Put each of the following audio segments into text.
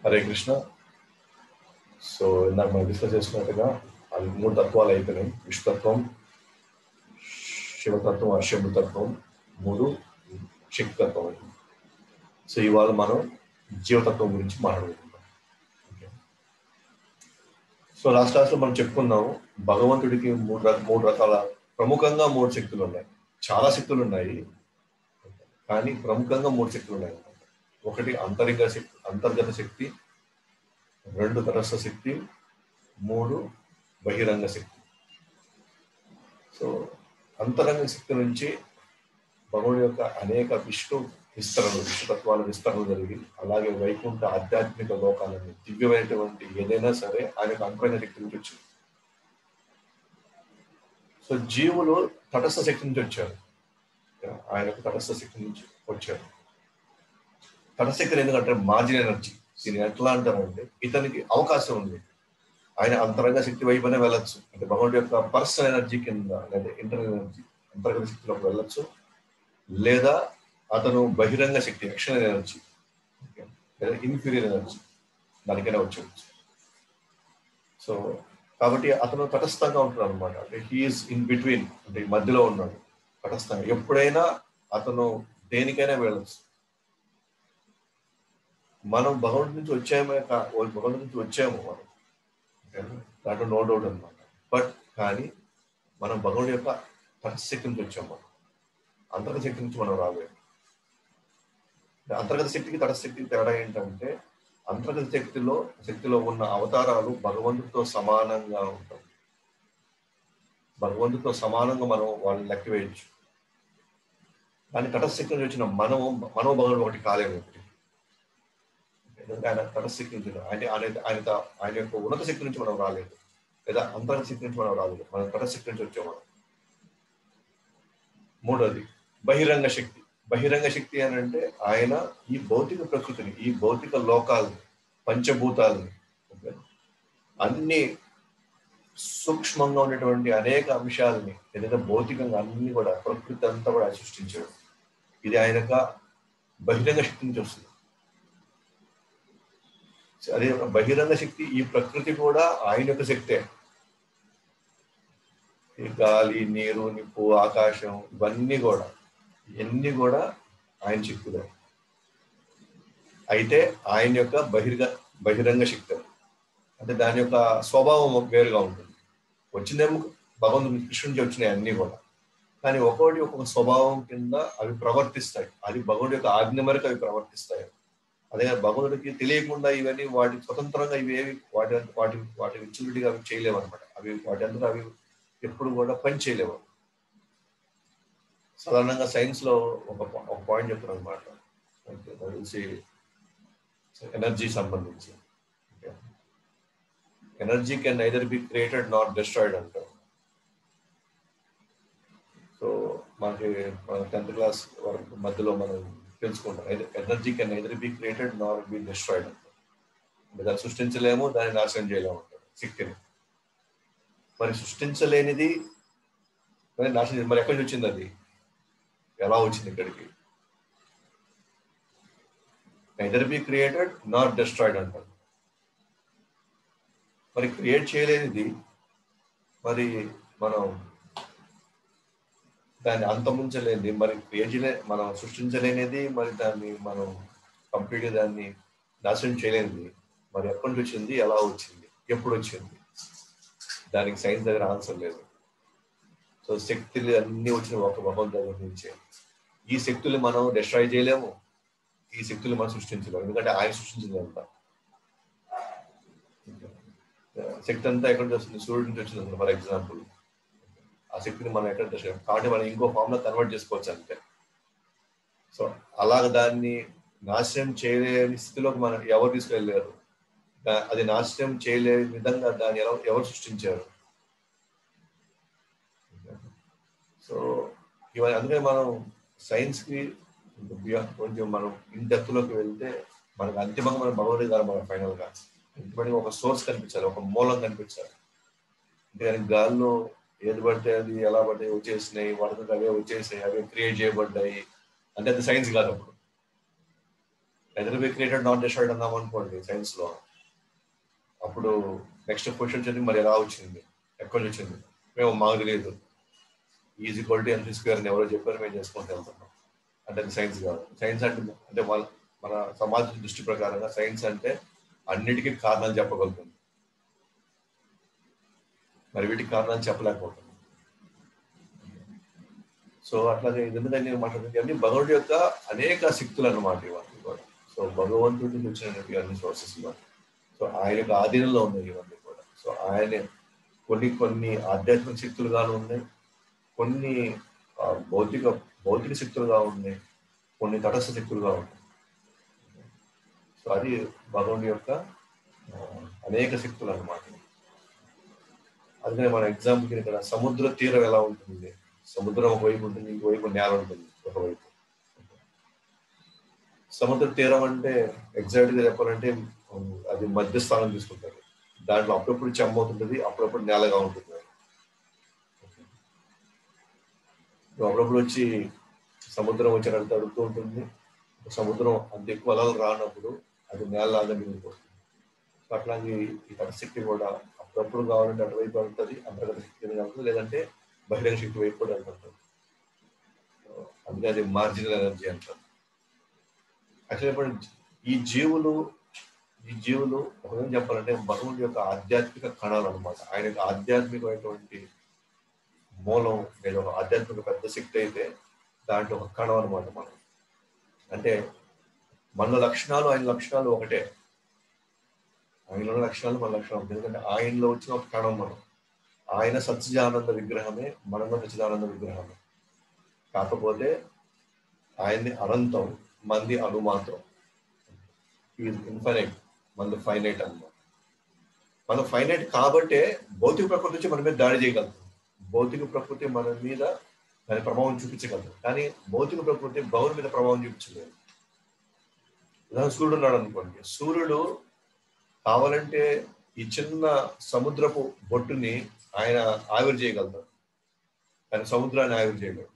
Hare Krishna. So ఇందాక మనం discuss చేసుకున్నట్టుగా అవి 3 తత్వాలు అయిపోయినాయి. విష్ణుతత్వం, శివతత్వం, అర్షభుతత్వం, 3 శక్తితత్వం. సో ఇవాళ మనం జీవతత్వం గురించి మాట్లాడుకుంటాం. సో లాస్ట్ క్లాస్లో మనం చెప్పుకున్నాము భగవంతుడికి మూడు రకాల ప్రముఖంగా 3 శక్తులు ఉన్నాయి. చాలా శక్తులు ఉన్నాయి, కానీ ప్రముఖంగా 3 శక్తులు ఉన్నాయి. ఒకటి అంతర్గత శక్తి, 2 తటస్థ శక్తి, 3 బహిరంగ శక్తి. సో అంతరంగ శక్తి నుంచి భగవుడి యొక్క అనేక విష్ణుతత్వాల విస్తరణ జరిగి, అలాగే వైకుంఠ ఆధ్యాత్మిక లోకాలని దివ్యమైనటువంటి ఏదైనా సరే ఆయన యొక్క అంతరంగ శక్తి నుంచి వచ్చింది. సో జీవులు తటస్థ శక్తి నుంచి వచ్చారు, ఆయన యొక్క తటస్థ శక్తి నుంచి వచ్చారు. తటస్థ శక్తి ఎందుకంటే మార్జిన్ ఎనర్జీ. దీన్ని ఎట్లా అంటారంటే ఇతనికి అవకాశం ఉంది, ఆయన అంతరంగ శక్తి వైపునే వెళ్ళొచ్చు. అంటే భగవంతుడి యొక్క పర్సనల్ ఎనర్జీ కింద, లేదా ఇంటర్నల్ ఎనర్జీ అంతర్గత శక్తిలోకి వెళ్ళొచ్చు, లేదా అతను బహిరంగ శక్తి ఎక్స్టర్నల్ ఎనర్జీ లేదా ఇన్ఫీరియర్ ఎనర్జీ దానికైనా వచ్చేవచ్చు. సో కాబట్టి అతను తటస్థంగా ఉంటున్నాడు అనమాట. అంటే హీఈస్ ఇన్ బిట్వీన్, అంటే మధ్యలో ఉన్నాడు తటస్థంగా. ఎప్పుడైనా అతను దేనికైనా వెళ్ళచ్చు. మనం భగవంతుడి నుంచి వచ్చాము మనం, దాంట్లో నో డౌట్ అనమాట. బట్ కానీ మనం భగవంతుడి యొక్క తటశక్తి నుంచి వచ్చాము, మనం అంతర్గత శక్తి నుంచి మనం రాలేదు. అంతర్గత శక్తికి తటశక్తికి తేడా ఏంటంటే అంతర్గత శక్తిలో ఉన్న అవతారాలు భగవంతుడితో సమానంగా ఉంటాయి. భగవంతుడితో సమానంగా మనం వాళ్ళని లెక్క వేయచ్చు. కానీ తటశక్తి నుంచి వచ్చిన మనో భగవంతుడు ఒకటి కాలేము. ఎందుకంటే ఆయన తటశక్తి నుంచి ఆయన యొక్క ఉన్నత శక్తి నుంచి మనం రాలేదు, లేదా అంతర్గత శక్తి నుంచి మనం రాలేదు, మనం తటశక్తి నుంచి వచ్చాము. మూడోది బహిరంగ శక్తి. బహిరంగ శక్తి అని అంటే ఆయన ఈ భౌతిక ప్రకృతిని, ఈ భౌతిక లోకాలని, పంచభూతాలని, అన్ని సూక్ష్మంగా ఉన్నటువంటి అనేక అంశాలని, ఏదైనా భౌతికంగా అన్ని కూడా ప్రకృతి అంతా కూడా సృష్టించాడు. ఇది ఆయన బహిరంగ శక్తి నుంచి వస్తుంది. అదే బహిరంగ శక్తి, ఈ ప్రకృతి కూడా ఆయన యొక్క శక్తే. ఈ గాలి, నీరు, నిప్పు, ఆకాశం, ఇవన్నీ కూడా ఆయన శక్తులే. అయితే ఆయన యొక్క బహిరంగ శక్తి, అంటే దాని యొక్క స్వభావం వేరుగా ఉంటుంది. వచ్చిందేమో భగవంతుడు కృష్ణుడి వచ్చినాయి అన్నీ కూడా, కానీ ఒక్కొక్క స్వభావం కింద అవి ప్రవర్తిస్తాయి. అది భగవంతుడి యొక్క ఆజ్ఞ మేరకు అవి ప్రవర్తిస్తాయి. అదే భగవంతుడికి తెలియకుండా ఇవన్నీ వాటి స్వతంత్రంగా ఇవేవి వాటి విచ్చులుడిగా అవి చేయలేవు అనమాట. వాటి అందరూ అవి ఎప్పుడు కూడా పని చేయలేవు. సాధారణంగా సైన్స్ లో ఒక పాయింట్ చెప్తారు అనమాట, తెలిసి ఎనర్జీ సంబంధించి. Energy can neither be created not destroyed అంటారు. సో మనకి 10th క్లాస్ వరకు మధ్యలో మనం తెలుసుకుంటాం, energy can neither be created not be destroyed అంటారు. దాన్ని సృష్టించలేము, దాన్ని నాశనం చేయలేము అంటారు శక్తిని. మరి సృష్టించలేనిది నాశనం, మరి ఎక్కడి నుంచి వచ్చింది, అది ఎలా వచ్చింది ఇక్కడికి? Neither be created not destroyed అంటారు. మరి క్రియేట్ చేయలేనిది, మరి మనం దాన్ని అంతముంచలేనిది, మరి మనం సృష్టించలేనిది, మరి దాన్ని మనం కంప్లీట్గా దాన్ని నాశనం చేయలేనిది మరి ఎక్కడి నుంచి వచ్చింది, ఎలా వచ్చింది, ఎప్పుడు వచ్చింది? దానికి సైన్స్ దగ్గర ఆన్సర్ లేదు. సో శక్తులు అన్నీ వచ్చిన ఒక భగవంతుడి దగ్గర నుంచే. ఈ శక్తులు మనం డిస్ట్రాయ్ చేయలేము, ఈ శక్తులు మనం సృష్టించలేము, ఎందుకంటే ఆయన సృష్టించింది అంతా. శక్తి అంతా ఎక్కడి నుంచి వస్తుంది? సూర్యుడి నుంచి వచ్చింది ఫర్ ఎగ్జాంపుల్. ఆ శక్తిని మనం ఎక్కడ తెచ్చాం కాబట్టి మనం ఇంకో ఫామ్ లో కన్వర్ట్ చేసుకోవచ్చు అంతే. సో అలాగ దాన్ని నాశనం చేయలేని స్థితిలోకి మనం ఎవరు తీసుకెళ్ళారు? అది నాశనం చేయలేని విధంగా దాన్ని ఎవరు సృష్టించారు? సో ఇవన్నీ, అందుకని మనం సైన్స్ కి కొంచెం మనం ఇన్ డెప్త్ లోకి వెళ్తే మనకు అంతిమంగా మన భగవద్గీత గారు మన ఫైనల్ గా ఇంటి ఒక సోర్స్ కనిపించాలి, ఒక మూలం కనిపించాలి. అంటే గాల్లో ఏది పడితే అది ఎలా పడితే వచ్చేసినాయి, వాటితో అవే వచ్చేసాయి, అవే క్రియేట్ చేయబడ్డాయి అంటే అది సైన్స్ కాదు. అప్పుడు either be created not destroyed అన్నాం అనుకోండి సైన్స్ లో, అప్పుడు నెక్స్ట్ క్వశ్చన్ వచ్చి మరి ఎలా వచ్చింది, ఎక్కడి నుంచి వచ్చింది, మేము మాకు తెలియదు, is equal to MC square అని ఎవరో చెప్పారు, మేము చేసుకుంటూ వెళ్తున్నాం అంటే అది సైన్స్ కాదు. సైన్స్ అంటే మన సమాజ దృష్టి ప్రకారంగా సైన్స్ అంటే అన్నిటికీ కారణాలు చెప్పగలుగుతుంది, మరి వీటికి కారణాలు చెప్పలేకపోతుంది. సో అట్లాగే ఎందుకంటే మాట్లాడుతుంది అన్ని భగవంతుడి యొక్క అనేక శక్తులు అన్నమాట ఇవన్నీ కూడా. సో భగవంతుడికి వచ్చినటువంటి అన్ని సోర్సెస్ ఇవన్నీ, సో ఆయన యొక్క ఆధీనంలో ఉన్నాయి ఇవన్నీ కూడా. సో ఆయన కొన్ని ఆధ్యాత్మిక శక్తులుగాను ఉన్నాయి, కొన్ని భౌతిక శక్తులుగా ఉన్నాయి, కొన్ని తటస్థ శక్తులుగా ఉన్నాయి. సో అది భగవంతుడి యొక్క అనేక శక్తులు అన్నమాట. అందుకనే మన ఎగ్జాంపుల్ ఇక్కడ సముద్ర తీరం ఎలా ఉంటుంది, సముద్రం ఒకవైపు ఉంటుంది, ఇంకోవైపు నేల ఉంటుంది ఒకవైపు. సముద్ర తీరం అంటే ఎగ్జాక్ట్ గా చెప్పాలంటే అది మధ్యస్థానం తీసుకుంటారు, దాంట్లో అప్పుడప్పుడు చెమ్మ అవుతుంటుంది, అప్పుడప్పుడు నేలగా ఉంటుంది. అప్పుడప్పుడు వచ్చి సముద్రం వచ్చి అక్కడ తడుతూ ఉంటుంది, సముద్రం అంత ఎక్కువ అలలు రానప్పుడు అది నేలలాగా మిగిలిపోతుంది. అట్లాగే ఈ తటశక్తి కూడా అప్పుడప్పుడు కావాలంటే అటువైపు వెళ్తుంది, అంతర్గత శక్తి వెళ్తుంది, లేదంటే బహిరంగ శక్తి వైపు కూడా వెళ్తుంటుంది. అందుకే అది మార్జినల్ ఎనర్జీ అంటారు. యాక్చువల్లీ ఈ జీవులు ఒకవేళ చెప్పాలంటే భగవంతుడి యొక్క ఆధ్యాత్మిక కణాలు అనమాట. ఆయన యొక్క ఆధ్యాత్మికమైనటువంటి మూలం లేదా ఒక ఆధ్యాత్మిక పెద్ద శక్తి అయితే దాంట్లో ఒక కణం అనమాట మనం. అంటే మన లక్షణాలు ఆయన లక్షణాలు ఒకటే, ఆయనలో లక్షణాలు మన లక్షణాలు. ఎందుకంటే ఆయనలో వచ్చిన ఒక కణం మనం. ఆయన సచ్చిదానంద విగ్రహమే, మనలో సచ్చిదానంద విగ్రహమే. కాకపోతే ఆయన్ని అనంతం, మంది అనుమాత్రం. ఇన్ఫైనైట్, మనది ఫైనైట్ అన్నమాట. మనం ఫైనైట్ కాబట్టే భౌతిక ప్రకృతి నుంచి మన మీద దాడి చేయగలుగుతుంది. భౌతిక ప్రకృతి మన మీద దాని ప్రభావం చూపించగలదు, కానీ భౌతిక ప్రకృతి భౌతిక మీద ప్రభావం చూపించలేదు. ఉదాహరణ సూర్యుడు ఉన్నాడు అనుకోండి, సూర్యుడు కావాలంటే ఈ చిన్న సముద్రపు బొట్టుని ఆయన ఆవిరి చేయగలుగుతాడు, కానీ సముద్రాన్ని ఆవిరి చేయలేడు.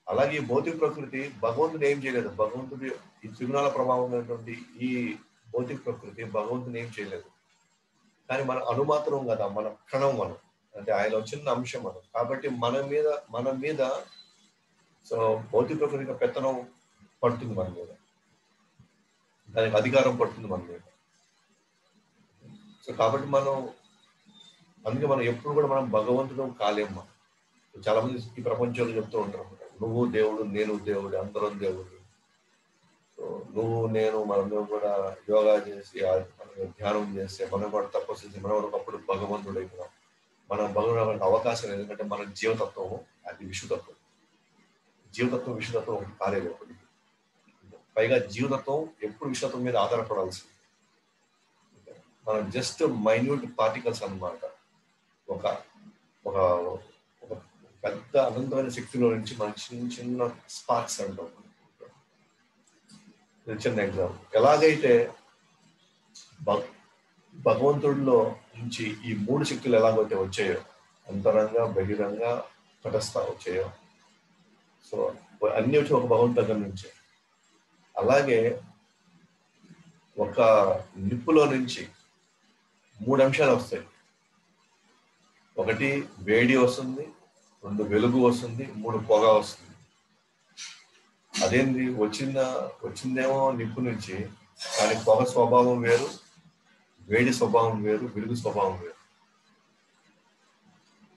అలాగే భౌతిక ప్రకృతి భగవంతుడు ఏం చేయలేదు. భగవంతుడి ఈ త్రిగుణాల ప్రభావం అనేటువంటి ఈ భౌతిక ప్రకృతి భగవంతుని ఏం చేయలేదు, కానీ మన అనుమాత్రం కదా, మన కణం మనం, అంటే ఆయన చిన్న అంశం మనం. కాబట్టి మన మీద సో భౌతిక ప్రకృతి పెత్తనం పడుతుంది మన మీద, దానికి అధికారం పడుతుంది మన మీద. సో కాబట్టి అందుకే మనం ఎప్పుడు కూడా మనం భగవంతుడు కాలేమ్మ. చాలా మంది ఈ ప్రపంచంలో చెప్తూ ఉంటారు, నువ్వు దేవుడు, నేను దేవుడు, అందరం దేవుడు. సో నువ్వు నేను మనందరం కూడా యోగా చేసి ధ్యానం చేస్తే మనం కూడా తపస్సు చేసి మనం ఒకప్పుడు భగవంతుడు అయిపోయాం. మనం భగవంతుడు అవకాశం, ఎందుకంటే మన జీవతత్వం అది విషుతత్వం. జీవతత్వం విషుతత్వం ఒకటి కాలేదు ఒకటి. పైగా జీవతత్వం ఎప్పుడు విషతత్వం మీద ఆధారపడాల్సింది. మనం జస్ట్ మైన్యూట్ పార్టికల్స్ అన్నమాట. ఒక ఒక ఒక పెద్ద అనంతమైన శక్తిలో నుంచి మన చిన్న చిన్న స్పార్క్స్ అంటాం. చిన్న ఎగ్జాంపుల్, ఎలాగైతే భగవంతుడిలో నుంచి ఈ మూడు శక్తులు ఎలాగైతే వచ్చాయో, అంతరంగా, బహిరంగ, తటస్థ వచ్చాయో, సో అన్ని వచ్చి ఒక భగవంతుడి దగ్గర నుంచే. అలాగే ఒక నిప్పులో నుంచి మూడు అంశాలు వస్తాయి. ఒకటి వేడి వస్తుంది, రెండు వెలుగు వస్తుంది, మూడు పొగ వస్తుంది. అదేంటి వచ్చిందేమో నిప్పు నుంచి, కానీ పొగ స్వభావం వేరు, వేడి స్వభావం వేరు, వెలుగు స్వభావం వేరు.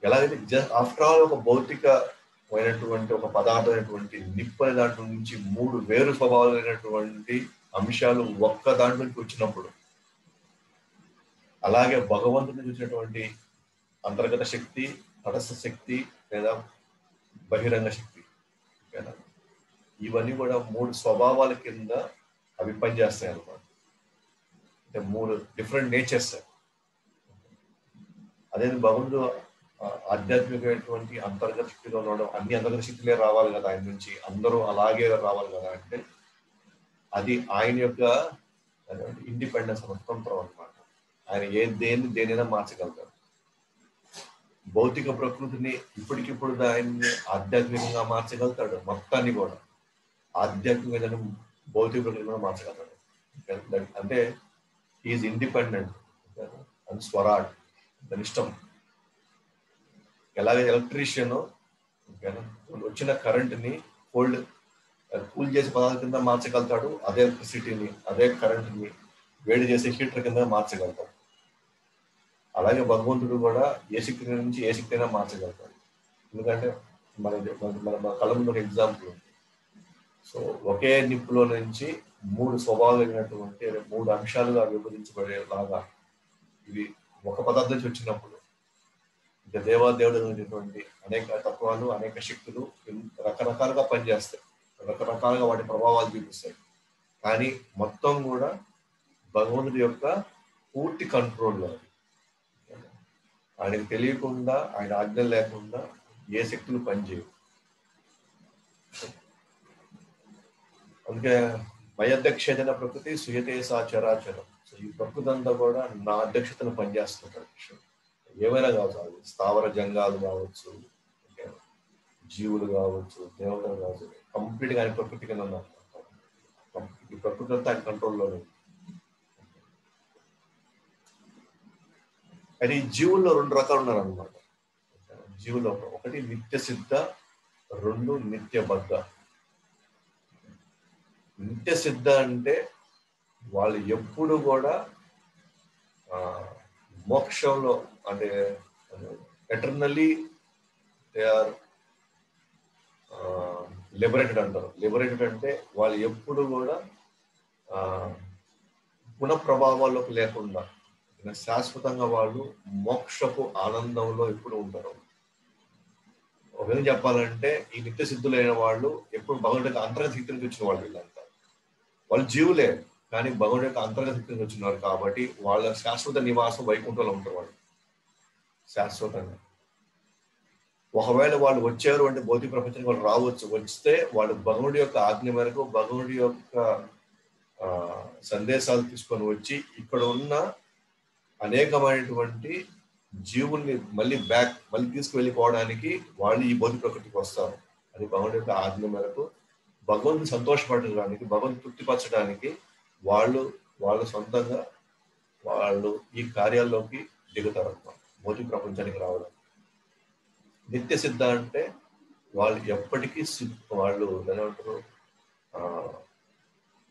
ఎలాగైతే ఆఫ్టర్ ఆల్ ఒక భౌతికమైనటువంటి ఒక పదార్థమైనటువంటి నిప్పు అనే దాంట్లో నుంచి మూడు వేరు స్వభావాలైనటువంటి అంశాలు ఒక్క దాంట్లో నుంచి వచ్చినప్పుడు, అలాగే భగవంతుని చూసినటువంటి అంతర్గత శక్తి, తటస్థ శక్తి లేదా బహిరంగ శక్తి, ఇవన్నీ కూడా మూడు స్వభావాల కింద అవి పనిచేస్తాయి అన్నమాట. అంటే మూడు డిఫరెంట్ నేచర్స్. అదే భగవంతుడు ఆధ్యాత్మికమైనటువంటి అంతర్గత శక్తిలో ఉండడం, అన్ని అంతర్గత శక్తులే రావాలి కదా ఆయన నుంచి, అందరూ అలాగే రావాలి కదా అంటే అది ఆయన యొక్క ఇండిపెండెన్స్, స్వతంత్రం అనమాట. ఆయన దేనైనా మార్చగలుగుతారు. భౌతిక ప్రకృతిని ఇప్పటికిప్పుడు ఆయన్ని ఆధ్యాత్మికంగా మార్చగలుగుతాడు, మొత్తాన్ని కూడా ఆధ్యాత్మికంగా భౌతిక ప్రకృతిని మార్చగలడు. అంటే ఈజ్ ఇండిపెండెంట్ అండ్ స్వరాట్, దాని ఇష్టం. ఎలాగే ఎలక్ట్రీషియన్ వచ్చిన కరెంట్ని కూల్ చేసే పదార్థం కింద మార్చగలుగుతాడు, అదే ఎలక్ట్రిసిటీని అదే కరెంట్ని వేడి చేసే హీటర్ కింద మార్చగలుగుతాడు. అలాగే భగవంతుడు కూడా ఏ శక్తి నుంచి ఏ శక్తి అయినా మార్చగలుగుతాడు. ఎందుకంటే మన మన కళ్ళ ముందు ఒక ఎగ్జాంపుల్. సో ఒకే నిప్పులో నుంచి 3 స్వభావాలైనటువంటి 3 అంశాలుగా విభజించబడేలాగా ఇవి ఒక పదార్థం నుంచి వచ్చినప్పుడు ఇంకా దేవాదేవుడైనటువంటి అనేక తత్వాలు, అనేక శక్తులు రకరకాలుగా పనిచేస్తాయి, రకరకాలుగా వాటి ప్రభావాలు చూపిస్తాయి. కానీ మొత్తం కూడా భగవంతుడి యొక్క పూర్తి కంట్రోల్లో. ఆయనకు తెలియకుండా, ఆయన ఆజ్ఞ లేకుండా ఏ శక్తులు పనిచేయవు. అందుకే మయధ్యక్షేదన ప్రకృతి సుయతే సా చరాచరం. సో ఈ ప్రకృతి అంతా కూడా నా అధ్యక్షతను పనిచేస్తుంటాడు. ఏమైనా కావచ్చు, అది స్థావర జంగాలు కావచ్చు, జీవులు కావచ్చు, దేవతలు కావచ్చు, కంప్లీట్ గా ఆయన ప్రకృతి కింద ఉన్నారు. ఈ ప్రకృతి అంతా ఆయన కంట్రోల్లో ఉంది. అయితే ఈ జీవుల్లో 2 రకాలు ఉన్నారు అనమాట. జీవుల్లో ఒకటి నిత్య సిద్ధ, 2 నిత్యబద్ధ. నిత్య సిద్ధ అంటే వాళ్ళు ఎప్పుడు కూడా మోక్షంలో, అంటే ఎటర్నల్లీ దే ఆర్ లిబరేటెడ్ అంటారు. లిబరేటెడ్ అంటే వాళ్ళు ఎప్పుడు కూడా గుణ ప్రభావాల్లోకి లేకుండా శాశ్వతంగా వాళ్ళు మోక్షపు ఆనందంలో ఎప్పుడు ఉంటారు. ఒక విధంగా చెప్పాలంటే ఈ నిత్య సిద్ధులైన వాళ్ళు ఎప్పుడు భగవంతుడి యొక్క అంతర్గత శక్తి నుంచి వచ్చిన వాళ్ళు. వీళ్ళంతా వాళ్ళు జీవులే, కానీ భగవంతుడి యొక్క అంతర్గత శక్తి నుంచి వచ్చినారు కాబట్టి వాళ్ళ శాశ్వత నివాసం వైకుంఠంలో ఉంటారు వాళ్ళు శాశ్వతంగా. ఒకవేళ వాళ్ళు వచ్చారు అంటే భౌతిక ప్రపంచానికి వాళ్ళు రావచ్చు, వస్తే వాళ్ళు భగవంతుడి యొక్క ఆజ్ఞ మేరకు భగవంతుడి యొక్క సందేశాలు తీసుకొని వచ్చి ఇక్కడ ఉన్న అనేకమైనటువంటి జీవుల్ని మళ్ళీ తీసుకువెళ్ళిపోవడానికి వాళ్ళు ఈ భౌతిక ప్రకృతికి వస్తారు. అది భగవంతుడి యొక్క ఆజ్ఞ మేరకు భగవంతుని సంతోషపడడానికి, భగవంతుని తృప్తిపరచడానికి వాళ్ళు సొంతంగా వాళ్ళు ఈ కార్యాల్లోకి దిగుతారు అన్నమాట, భౌతిక ప్రపంచానికి రావడం. నిత్య సిద్ధ అంటే వాళ్ళు ఎప్పటికీ వాళ్ళు ఏమంటారు,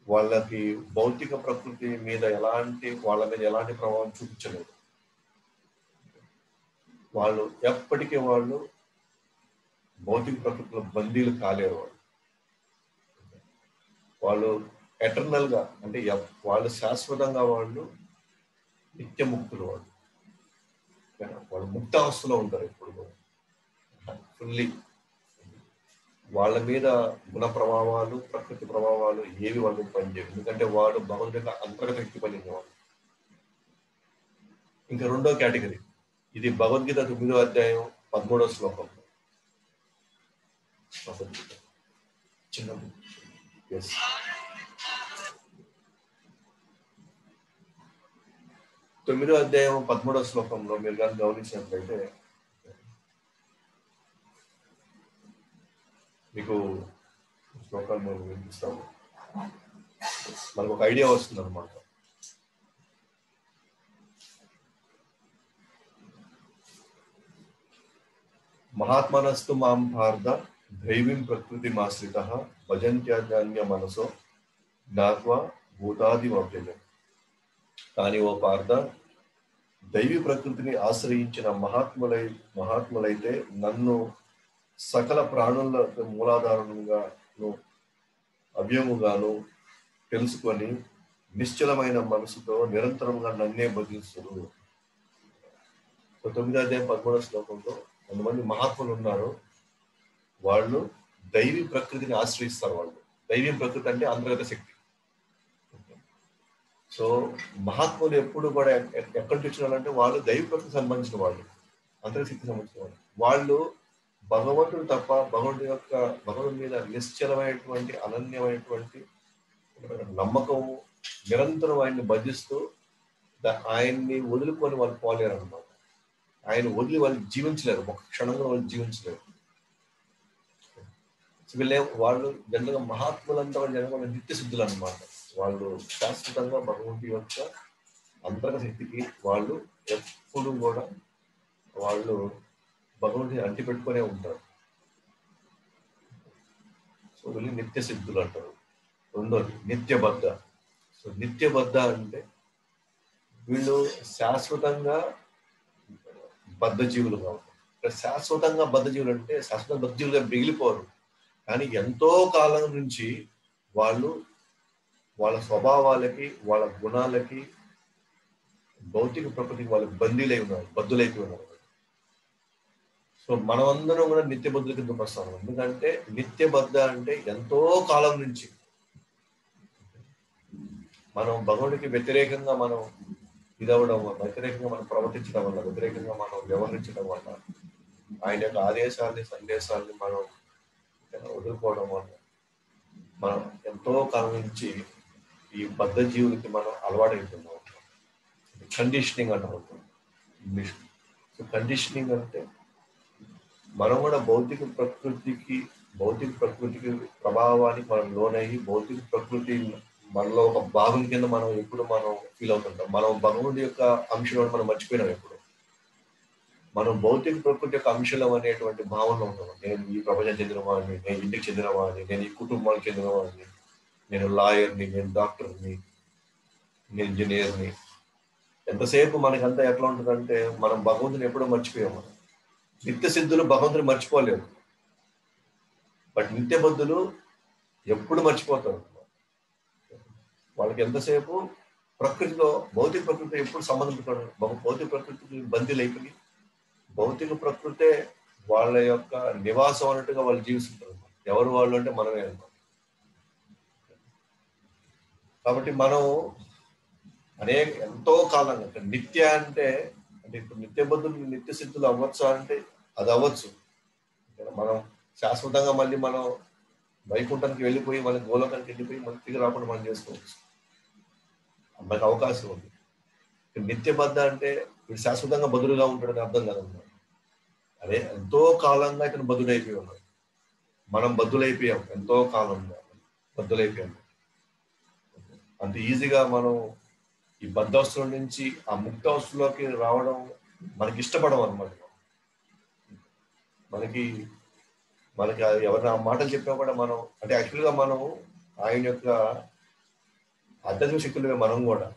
వాళ్ళకి భౌతిక ప్రకృతి మీద వాళ్ళ మీద ఎలాంటి ప్రభావం చూపించలేదు. వాళ్ళు ఎప్పటికీ వాళ్ళు భౌతిక ప్రకృతిలో బందీలు కాలేరు. వాళ్ళు ఎటర్నల్ గా, అంటే వాళ్ళు శాశ్వతంగా వాళ్ళు నిత్యముక్తులు. వాళ్ళు ముక్తావస్థలో ఉంటారు ఎప్పుడు కూడా ఫుల్లీ. వాళ్ళ మీద గుణ ప్రభావాలు, ప్రకృతి ప్రభావాలు ఏవి వాళ్ళు పనిచేయవు, ఎందుకంటే వాడు భగవంతుడి అంతర్గత శక్తి పనిచేవాడు. ఇంకా 2వ కేటగిరీ, ఇది భగవద్గీత 9వ అధ్యాయం 13వ శ్లోకం. చిన్న 9వ అధ్యాయం 13వ శ్లోకంలో మీరు కానీ గమనించినట్లయితే మీకు శ్లోకాన్ని మేము వినిపిస్తాము, మనకు ఒక ఐడియా వస్తుంది అనమాట. మహాత్మనస్తు మాం పార్థ దైవీం ప్రకృతిమాశ్రితః భజంత్యాన్య మనసో జ్ఞాత్వా భూతాదిమవ్యయం. కానీ ఓ పార్థ, దైవీ ప్రకృతిని ఆశ్రయించిన మహాత్ములైతే నన్ను సకల ప్రాణుల మూలాధారణంగాను అవ్యముగాను తెలుసుకొని నిశ్చలమైన మనసుతో నిరంతరంగా నన్నే భజిస్తారు. 9వ అధ్యాయం 13వ శ్లోకంలో కొంతమంది మహాత్ములు ఉన్నారు, వాళ్ళు దైవీ ప్రకృతిని ఆశ్రయిస్తారు. వాళ్ళు దైవీ ప్రకృతి అంటే అంతర్గత శక్తి. సో మహాత్ములు ఎప్పుడు కూడా ఎక్కడి నుంచి వచ్చిన వాళ్ళంటే వాళ్ళు దైవీ ప్రకృతికి సంబంధించిన వాళ్ళు, అంతర్గత శక్తికి సంబంధించిన వాళ్ళు. వాళ్ళు భగవంతుడు తప్ప భగవంతుడి మీద నిశ్చలమైనటువంటి అనన్యమైనటువంటి నమ్మకము, నిరంతరం ఆయన్ని భజిస్తూ ఆయన్ని వదులుకొని వాళ్ళు పోలేరు అన్నమాట. ఆయన వదిలి వాళ్ళు జీవించలేరు, ఒక క్షణంలో వాళ్ళు జీవించలేరు. వీళ్ళే వాళ్ళు జనరల్గా మహాత్ములంతా జనరల్గా నిత్య సిద్ధులు అనమాట. వాళ్ళు శాశ్వతంగా భగవంతుడి యొక్క అంతర్గత శక్తికి వాళ్ళు ఎప్పుడు కూడా వాళ్ళు భగవంతుని అంటి పెట్టుకునే ఉంటారు. సో వీళ్ళు నిత్య సిద్ధులు అంటారు. రెండోది నిత్యబద్ధ. సో నిత్యబద్ధ అంటే వీళ్ళు శాశ్వతంగా బద్ధజీవులు కావు. శాశ్వతంగా బద్ధజీవులు అంటే శాశ్వత బద్ధజీవులుగా మిగిలిపోరు, కానీ ఎంతో కాలం నుంచి వాళ్ళు వాళ్ళ స్వభావాలకి వాళ్ళ గుణాలకి భౌతిక ప్రకృతికి వాళ్ళు బందీలై ఉన్నారు, బద్దులైపోయి ఉన్నారు. సో మనమందరం కూడా నిత్య బద్ధుల కిందకు వస్తాం. ఎందుకంటే నిత్యబద్ధ అంటే ఎంతో కాలం నుంచి మనం భగవుడికి వ్యతిరేకంగా మనం ఇదవడం వల్ల, వ్యతిరేకంగా మనం ప్రవర్తించడం వల్ల, వ్యతిరేకంగా మనం వ్యవహరించడం వల్ల, ఆయన యొక్క ఆదేశాలని సందేశాలని మనం వదులుకోవడం వల్ల మనం ఎంతో కాలం నుంచి ఈ బద్ధ జీవులకి మనం అలవాటైపోతున్నాం. కండిషనింగ్ అంటారు ఇంగ్లీష్. సో కండిషనింగ్ అంటే మనం కూడా భౌతిక ప్రకృతికి ప్రభావానికి మనం లోనయ్యి భౌతిక ప్రకృతి మనలో ఒక భాగం కింద మనం ఎప్పుడు మనం ఫీల్ అవుతుంటాం. మనం భగవంతుడి యొక్క అంశంలో మనం మర్చిపోయినాం. ఎప్పుడు మనం భౌతిక ప్రకృతి యొక్క అంశం అనేటువంటి భావనలో ఉన్నాం. నేను ఈ ప్రపంచం చెందినవాడిని, నేను ఇంటికి చెందినవాడిని, నేను ఈ కుటుంబానికి చెందినవాడిని, నేను లాయర్ని, నేను డాక్టర్ని, నేను ఇంజనీర్ని. ఎంతసేపు మనకంతా ఎట్లా ఉంటుందంటే మనం భగవంతుని ఎప్పుడో మర్చిపోయాము. నిత్య సిద్ధులు భగవంతుని మర్చిపోలేరు, బట్ నిత్య బద్ధులు ఎప్పుడు మర్చిపోతారు. వాళ్ళకి ఎంతసేపు ప్రకృతిలో భౌతిక ప్రకృతి ఎప్పుడు సంబంధం పెట్టారు. భౌతిక ప్రకృతికి బందీలైపోయి భౌతిక ప్రకృతే వాళ్ళ యొక్క నివాసం అన్నట్టుగా వాళ్ళు జీవిస్తుంటారు. ఎవరు వాళ్ళు అంటే మనమే అన్నమాట. కాబట్టి మనం ఎంతో కాలంగా నిత్య అంటే ఇప్పుడు నిత్య బద్ధులు నిత్య సిద్ధులు అవ్వచ్చు అంటే అది అవ్వచ్చు. మనం శాశ్వతంగా మళ్ళీ మనం వైకుంఠానికి వెళ్ళిపోయి మళ్ళీ గోలోకానికి వెళ్ళిపోయి మళ్ళీ తిరిగి రాకుండా మనం చేసుకోవచ్చు, మనకు అవకాశం ఉంది. నిత్యబద్ధ అంటే వీడు శాశ్వతంగా బదులుగా ఉంటాడని అర్థం కాదన్నమాట. అదే ఎంతో కాలంగా ఇతను బద్దులైపోయి ఉన్నాడు, మనం బద్దులైపోయాం, ఎంతో కాలంగా బద్దులైపోయాం. అంత ఈజీగా మనం ఈ బద్ధవస్థల నుంచి ఆ ముక్తావస్థలోకి రావడం మనకి ఇష్టపడం అనమాట. మనకి ఎవరైనా ఆ మాటలు చెప్పినా కూడా మనం అంటే యాక్చువల్గా మనం ఆయన యొక్క ఆధ్యాత్మిక శక్తులే మనం కూడా.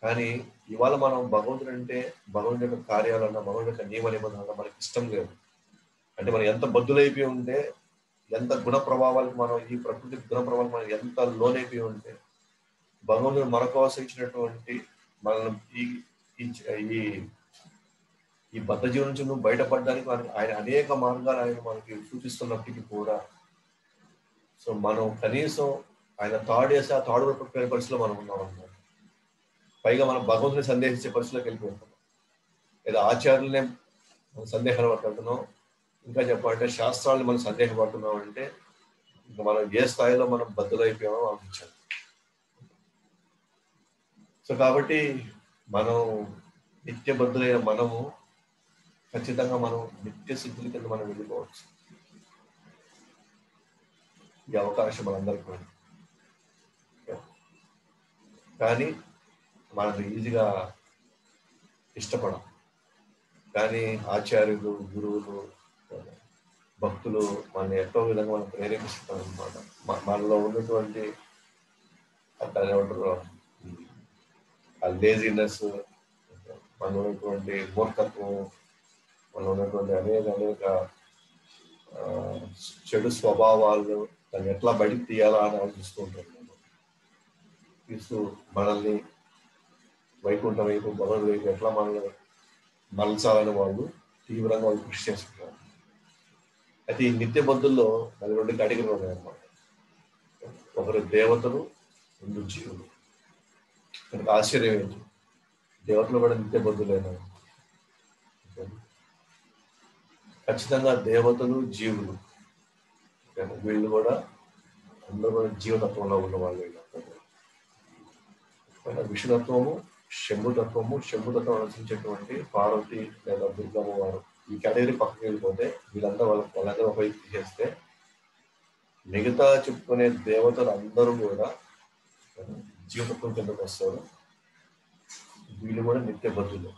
కానీ ఇవాళ మనం భగవంతుడు అంటే భగవంతుడి యొక్క కార్యాలన్నా భగవంతుడి యొక్క నియమ నిబంధనలన్నా మనకి ఇష్టం లేదు. అంటే మనం ఎంత బద్దులైపోయి ఉంటే, ఎంత గుణ ప్రభావాలకు మనం ఈ ప్రకృతి గుణ ప్రభావాలకు మనం ఎంత లోనైపోయి ఉంటే భగవంతుడు మన కోసం ఇచ్చినటువంటి మనం ఈ బద్ధ జీవనం నుంచి నువ్వు బయటపడడానికి ఆయన అనేక మార్గాలు ఆయన మనకి సూచిస్తున్నప్పటికీ కూడా సో మనం కనీసం ఆయన తాడేసి ఆ తాడు వరకు పరిస్థితిలో మనం ఉన్నాం అన్నమాట. పైగా మనం భగవంతుని సందేహించే పరిస్థితిలోకి వెళ్ళిపోతున్నాం, లేదా ఆచార్యులనే సందేహాలు పడుతున్నాం. ఇంకా చెప్పాలంటే శాస్త్రాలను మనం సందేహపడుతున్నాం అంటే ఇంకా మనం ఏ స్థాయిలో మనం బద్దలైపోయామో ఆలోచించాలి. సో కాబట్టి మనం నిత్య బద్దులైన మనము ఖచ్చితంగా మనం నిత్య సిద్ధుల కింద మనం వెళ్ళిపోవచ్చు. ఈ అవకాశం మనందరికీ ఉంది. కానీ మనకు ఈజీగా ఇష్టపడం. కానీ ఆచార్యులు, గురువులు, భక్తులు మన ఎంతో విధంగా మనం ప్రేరేపిస్తారు అనమాట. మనలో ఉన్నటువంటి ఏమంటారు ఆ లేజినెస్, మనలో ఉన్నటువంటి మూర్ఖత్వం, మనలో ఉన్నటువంటి అనేక చెడు స్వభావాలు దాన్ని ఎట్లా బయటికి తీయాలా అని ఆలోచిస్తూ ఉంటారు. తీస్తూ మనల్ని వైకుంఠం వైపు భగవంతుడి వైపు ఎట్లా మనల్ని మలచాలని వాళ్ళు తీవ్రంగా వాళ్ళు కృషి చేస్తున్నారు. అయితే ఈ నిత్య బద్ధుల్లో అది 2 కేటగిరీలు ఉన్నాయన్నమాట. ఒకరు దేవతలు, 2 జీవులు. మనకు ఆశ్చర్యం ఏంటి, దేవతలు కూడా నిత్య బద్ధులైన. ఖచ్చితంగా దేవతలు, జీవులు వీళ్ళు కూడా అందరూ కూడా జీవతత్వంలో ఉన్న వాళ్ళు. విష్ణుతత్వము, శంభుతత్వం రచించేటువంటి పార్వతి లేదా దుర్గమ్మ వారు ఈ కేటగిరీ పక్కకి వెళ్ళిపోతే వీళ్ళందరూ వాళ్ళందరూ ఒక వైపు తీసేస్తే మిగతా చెప్పుకునే దేవతలు అందరూ కూడా జీవతత్వం కిందకు వస్తారు. వీళ్ళు కూడా నిత్య బద్ధులు.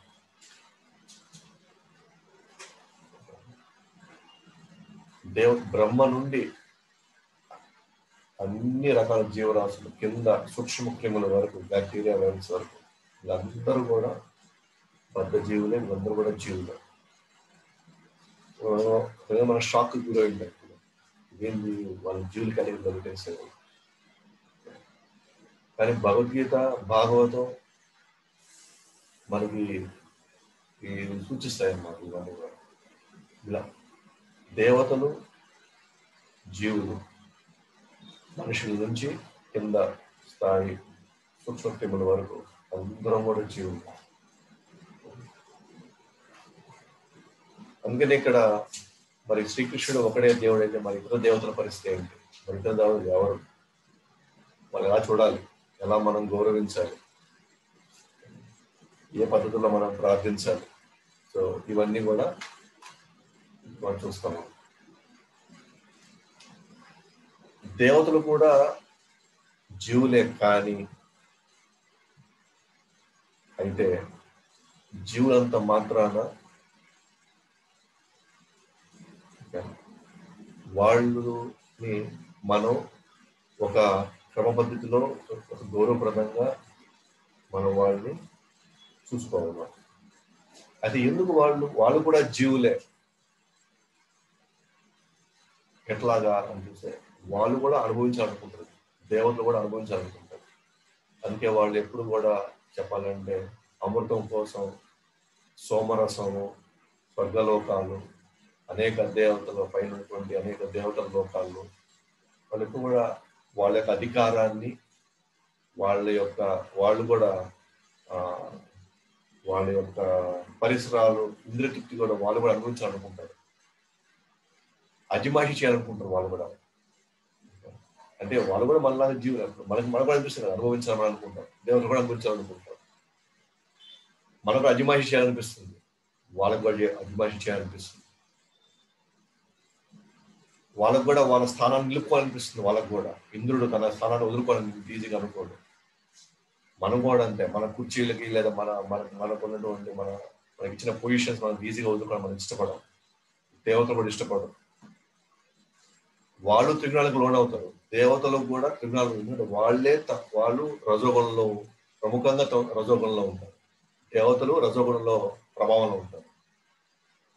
బ్రహ్మ నుండి అన్ని రకాల జీవరాశులు కింద సూక్ష్మ క్రిముల వరకు, బ్యాక్టీరియా వైరస్ వరకు వీళ్ళందరూ కూడా బద్ధ జీవులే. వీళ్ళందరూ కూడా జీవులే. మన షాక్ గురైంది. ఏంది వాళ్ళ జీవులు కలిగి బతికేసేది. కానీ భగవద్గీత, భాగవతం మనకి సూచిస్తాయన్నమాట. ఇవన్నీ కూడా ఇలా దేవతలు, జీవులు, మనుషుల నుంచి కింద స్థాయి సూక్ష్మక్రిముల వరకు అందరం కూడా జీవులు. అందుకని ఇక్కడ మరి శ్రీకృష్ణుడు ఒకడే దేవుడు అయితే మరి ఇతర దేవతల పరిస్థితి ఏంటి? మరి ఇతర దేవతలు ఎవరు? మరి ఎలా చూడాలి? ఎలా మనం గౌరవించాలి? ఏ పద్ధతిలో మనం ప్రార్థించాలి? సో ఇవన్నీ కూడా మనం చూస్తాము. దేవతలు కూడా జీవులే, కానీ అయితే జీవులంత మాత్రాన వాళ్ళని మనం ఒక క్రమ పద్ధతిలో ఒక గౌరవప్రదంగా మనం వాళ్ళని చూసుకోవాలి. అది ఎందుకు? వాళ్ళు కూడా జీవులే. ఎట్లాగా అని చూస్తే వాళ్ళు కూడా అనుభవించాలనుకుంటారు, దేవతలు కూడా అనుభవించాలనుకుంటారు. అందుకే వాళ్ళు ఎప్పుడు కూడా చెప్పాలంటే అమృతం కోసం సోమరసము, స్వర్గలోకాలు, అనేక దేవతల పైనటువంటి అనేక దేవతల లోకాలు, వాళ్ళు ఎప్పుడు కూడా వాళ్ళ యొక్క అధికారాన్ని, వాళ్ళు కూడా వాళ్ళ యొక్క పరిసరాలు, ఇంద్రతృప్తి కూడా వాళ్ళు కూడా అనుభవించాలనుకుంటారు, అజమాయిషి చేయాలనుకుంటారు వాళ్ళు కూడా. అంటే వాళ్ళు కూడా మనలాగా జీవులు. మనకు కూడా అనిపిస్తుంది అనుభవించాలని అనుకుంటారు, దేవుడు కూడా అనుభవించాలనుకుంటారు. మనకు అజమాయిషి చేయాలనిపిస్తుంది, వాళ్ళకు కూడా అజమాయిషి చేయాలనిపిస్తుంది. వాళ్ళకు కూడా వాళ్ళ స్థానాన్ని నిలుపుకోవాలనిపిస్తుంది. వాళ్ళకు కూడా ఇంద్రుడు తన స్థానాన్ని వదులుకోవాలని ఈజీగా అనుకోడు. మనం కూడా అంతే. మన కుర్చీలకి లేదా మనకు ఉన్నటువంటి మనకి ఇచ్చిన పొజిషన్స్ మనకు ఈజీగా వదులుకోవడం మనం ఇష్టపడం. దేవతలు కూడా ఇష్టపడరు. వాళ్ళు త్రిగుణాలకు లోనవుతారు. దేవతలు కూడా త్రిగుణాలు, వాళ్ళు రజోగుణంలో, ప్రముఖంగా రజోగుణంలో ఉంటారు. దేవతలు రజోగుణంలో ప్రభావంలో ఉంటారు.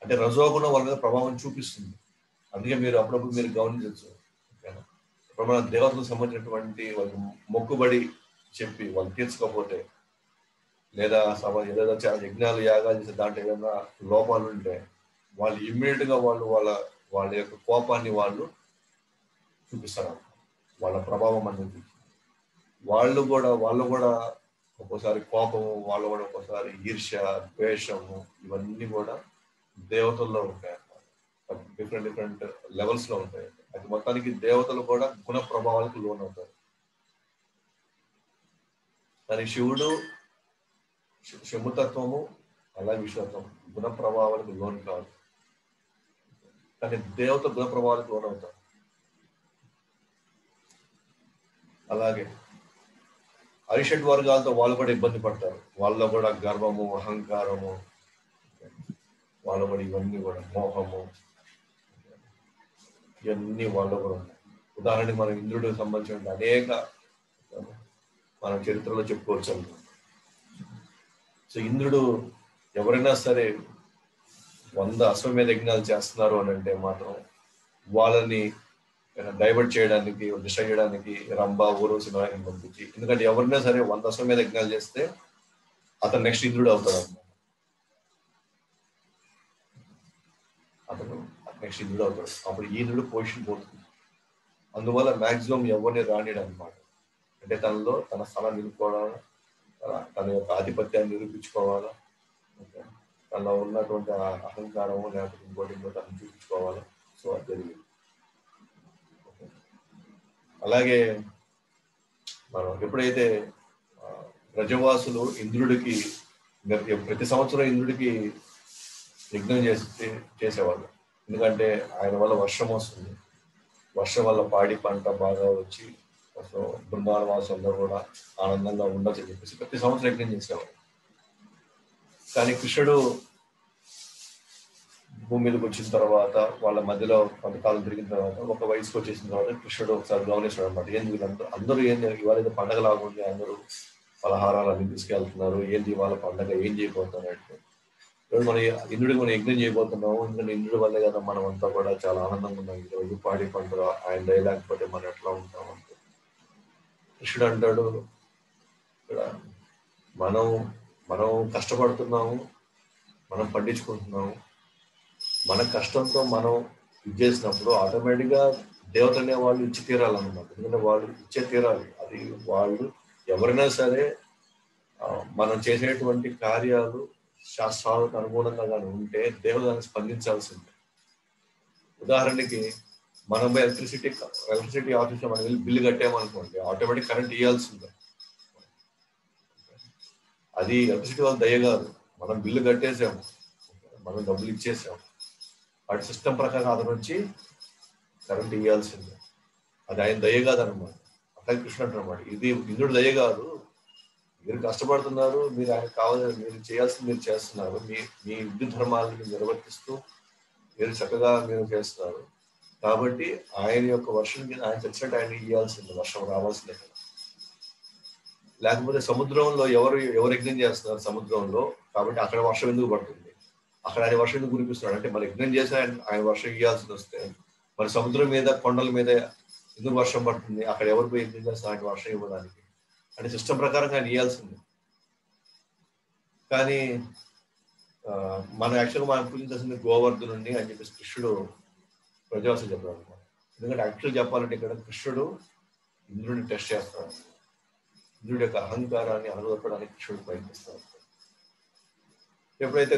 అంటే రజోగుణం వాళ్ళ మీద ప్రభావం చూపిస్తుంది. అందుకే మీరు అప్పుడప్పుడు మీరు గమనించవచ్చు, ఇప్పుడు మన దేవతలకు సంబంధించినటువంటి వాళ్ళకి మొక్కుబడి చెప్పి వాళ్ళు తీర్చుకోకపోతే, లేదా ఏదైనా చాలా యజ్ఞాలు యాగాలు చేసే దాంట్లో ఏదైనా లోపాలు ఉంటే వాళ్ళు ఇమ్మీడియట్ గా వాళ్ళ యొక్క కోపాన్ని వాళ్ళు చూపిస్తారు. వాళ్ళ ప్రభావం అనేది వాళ్ళు కూడా ఒక్కోసారి కోపము, వాళ్ళు కూడా ఒక్కోసారి ఈర్ష్య, ద్వేషము, ఇవన్నీ కూడా దేవతల్లో ఉంటాయి. డిఫరెంట్ లెవెల్స్ లో ఉంటాయి. అది మొత్తానికి దేవతలు కూడా గుణ ప్రభావాలకు లోనవుతారు. కానీ శివుడు శంభుతత్వము, అలాగే విశ్వత్వం గుణ ప్రభావాలకు లోను కాదు. కానీ దేవత గుణ ప్రభావాలకు లోనవుతారు. అలాగే అరిషడ్ వర్గాలతో వాళ్ళు కూడా ఇబ్బంది పడతారు. వాళ్ళలో కూడా గర్వము, అహంకారము, వాళ్ళ కూడా ఇవన్నీ కూడా మోహము, ఇవన్నీ వాళ్ళు కూడా ఉన్నాయి. ఉదాహరణకి మనం ఇంద్రుడికి సంబంధించిన అనేక మనం చరిత్రలో చెప్పుకోవచ్చు. సో ఇంద్రుడు ఎవరైనా సరే 100 అశ్వమేధ యజ్ఞాలు చేస్తున్నారు అని అంటే మాత్రం వాళ్ళని డైవర్ట్ చేయడానికి, డిస్ట్రాక్ట్ చేయడానికి రంభ, ఊర్వశి పంపించి, ఎందుకంటే ఎవరైనా సరే 100 అశ్వమేధ యజ్ఞాలు చేస్తే అతను నెక్స్ట్ ఇంద్రుడు అవుతాడు అన్నమాట. అతను నెక్స్ట్ ఇంద్రుడు అవుతాడు. అప్పుడు ఈ ఇంద్రుడు పొజిషన్ పోతుంది. అందువల్ల మాక్సిమం ఎవరిని రానిడు అనమాట. అంటే తన స్థలాన్ని నిలుపుకోవాలా, తన యొక్క ఆధిపత్యాన్ని నిరూపించుకోవాలా, తనలో ఉన్నటువంటి అహంకారము లేకపోతే ఇంకోటి తను చూపించుకోవాలా. సో అది జరిగింది. అలాగే మనం ఎప్పుడైతే ప్రజవాసులు ఇంద్రుడికి ప్రతి సంవత్సరం ఇంద్రుడికి యజ్ఞం చేసేవాళ్ళు, ఎందుకంటే ఆయన వల్ల వర్షం వస్తుంది. వర్షం వల్ల పాడి పంట బాగా వచ్చి అసలు బృందావన వాసులందరూ కూడా ఆనందంగా ఉండొచ్చు అని చెప్పేసి ప్రతి సంవత్సరం యజ్ఞం చేసేవారు. కానీ కృష్ణుడు భూమి మీదకి వచ్చిన తర్వాత వాళ్ళ మధ్యలో కొంతకాలం తిరిగిన తర్వాత ఒక వయసుకు వచ్చేసిన తర్వాత కృష్ణుడు ఒకసారి గమనిస్తాడు అనమాట. ఏంది వీళ్ళందరూ అందరూ ఏంది ఇవాళ ఏదో పండగ లాగుంది, అందరూ పలహారాలు అన్ని తీసుకెళ్తున్నారు, ఏంది ఇవాళ పండగ, ఏం చేయబోతున్నట్టు. ఈరోజు మనం ఇంద్రుడికి మనం యజ్ఞం చేయబోతున్నాము, ఎందుకంటే ఇంద్రుడి వల్లే కదా మనం అంతా కూడా చాలా ఆనందంగా ఉన్నాం ఈరోజు పాడి పంటలు ఆయన దయ లేకపోతే మనం ఎట్లా ఉంటాం అంటే. కృష్ణుడు అంటాడు ఇక్కడ మనం మనం కష్టపడుతున్నాము, మనం పండించుకుంటున్నాము, మన కష్టంతో మనం ఇది చేసినప్పుడు ఆటోమేటిక్గా దేవత అనే వాళ్ళు ఇచ్చి తీరాలన్నమాట. ఎందుకంటే వాళ్ళు ఇచ్చే తీరాలి. అది వాళ్ళు ఎవరైనా సరే మనం చేసేటువంటి కార్యాలు శాస్త్రాలకు అనుగుణంగా కానీ ఉంటే దేవుడు దాన్ని స్పందించాల్సిందే. ఉదాహరణకి మనం ఎలక్ట్రిసిటీ ఆఫీస్లో మనం వెళ్ళి బిల్లు కట్టామనుకోండి, ఆటోమేటిక్ కరెంట్ ఇవ్వాల్సిందే. అది ఎలక్ట్రిసిటీ వాళ్ళు దయ కాదు, మనం బిల్లు కట్టేసాము, మనం డబ్బులు ఇచ్చేసాము, వాటి సిస్టమ్ ప్రకారం అతను వచ్చి కరెంట్ ఇవ్వాల్సిందే. అది ఆయన దయ కాదనమాట. అక్కడ కృష్ణ అంటారనమాట, ఇది ఇంద్రుడు దయ కాదు, మీరు కష్టపడుతున్నారు, మీరు ఆయన కావాలి, మీరు చేయాల్సింది మీరు చేస్తున్నారు, మీ మీ విద్యుత్ ధర్మాలను నిర్వర్తిస్తూ మీరు చక్కగా మీరు చేస్తున్నారు. కాబట్టి ఆయన యొక్క వర్షం కింద ఆయన తెచ్చినట్టు ఆయన ఇవ్వాల్సింది, వర్షం రావాల్సిందే కదా. లేకపోతే సముద్రంలో ఎవరు యజ్ఞం చేస్తున్నారు సముద్రంలో, కాబట్టి అక్కడ వర్షం ఎందుకు పడుతుంది, అక్కడ ఆయన వర్షం ఎందుకు కురిపిస్తున్నాడు అంటే మరి యజ్ఞం చేసి ఆయన వర్షం ఇవ్వాల్సింది వస్తే మరి సముద్రం మీద కొండల మీద ఎందుకు వర్షం పడుతుంది, అక్కడ ఎవరు పోయి యజ్ఞం చేస్తారు ఆయన వర్షం ఇవ్వడానికి అంటే సిస్టమ్ ప్రకారంగా ఆయన ఇవ్వాల్సింది. కానీ మనం యాక్చువల్గా మనం పూజించాల్సింది గోవర్ధనుడిని అని చెప్పేసి కృష్ణుడు ప్రజావాసం చెప్పాడు అనమాట. ఎందుకంటే యాక్చువల్ చెప్పాలంటే ఇక్కడ కృష్ణుడు ఇంద్రుడిని టెస్ట్ చేస్తాడు, ఇంద్రుడి యొక్క అహంకారాన్ని అణగదొక్కడానికి కృష్ణుడు ప్రయత్నిస్తాడు. ఎప్పుడైతే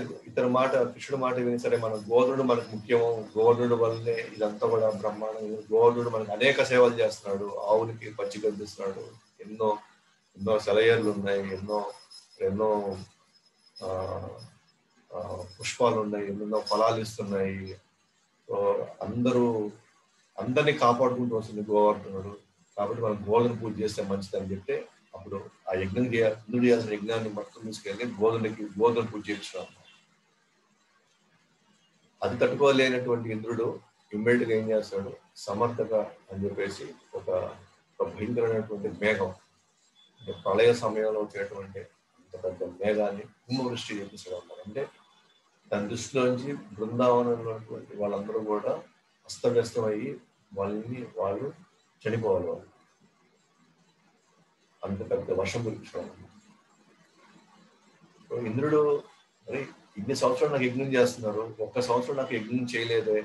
కృష్ణుడు మాట విని సరే మనం గోవర్ధనుడు మనకు ముఖ్యము, గోవర్ధనుడు వల్లే ఇదంతా కూడా బ్రహ్మాండం, గోవర్ధనుడు మనకు అనేక సేవలు చేస్తున్నాడు, ఆవులకి పచ్చి కల్పిస్తున్నాడు, ఎన్నో ఎన్నో సెలయేర్లు ఉన్నాయి, ఎన్నో ఎన్నో పుష్పాలు ఉన్నాయి, ఎన్నెన్నో ఫలాలు ఇస్తున్నాయి, అందరినీ కాపాడుకుంటూ వస్తుంది గోవర్ధనుడు. కాబట్టి మనం గోధుని పూజ చేస్తే మంచిది అని చెప్తే అప్పుడు ఆ యజ్ఞం ఇంద్రుడు చేయాల్సిన యజ్ఞాన్ని మొత్తం తీసుకెళ్ళి గోధుని పూజ చేయించున్నాం. అది తట్టుకోలేనటువంటి ఇంద్రుడు ఇమ్మీడియట్ గా ఏం చేస్తాడు, సమర్థత అని చెప్పేసి ఒక భయంకరమైనటువంటి మేఘం, అంటే ప్రళయ సమయంలో వచ్చేటువంటి అంత పెద్ద మేఘాన్ని కుంభవృష్టి చేపిస్తాడు అన్నమాట. అంటే దాని దృష్టిలోంచి బృందావనంలో ఉన్నటువంటి వాళ్ళందరూ కూడా అస్తవ్యస్తం అయ్యి వాళ్ళు చనిపోవాలి. వాళ్ళు అంత పెద్ద వర్షం కురిపించడం. ఇంద్రుడు మరి ఇన్ని సంవత్సరాలు నాకు యజ్ఞం చేస్తున్నారు, ఒక్క సంవత్సరం నాకు యజ్ఞం చేయలేదే,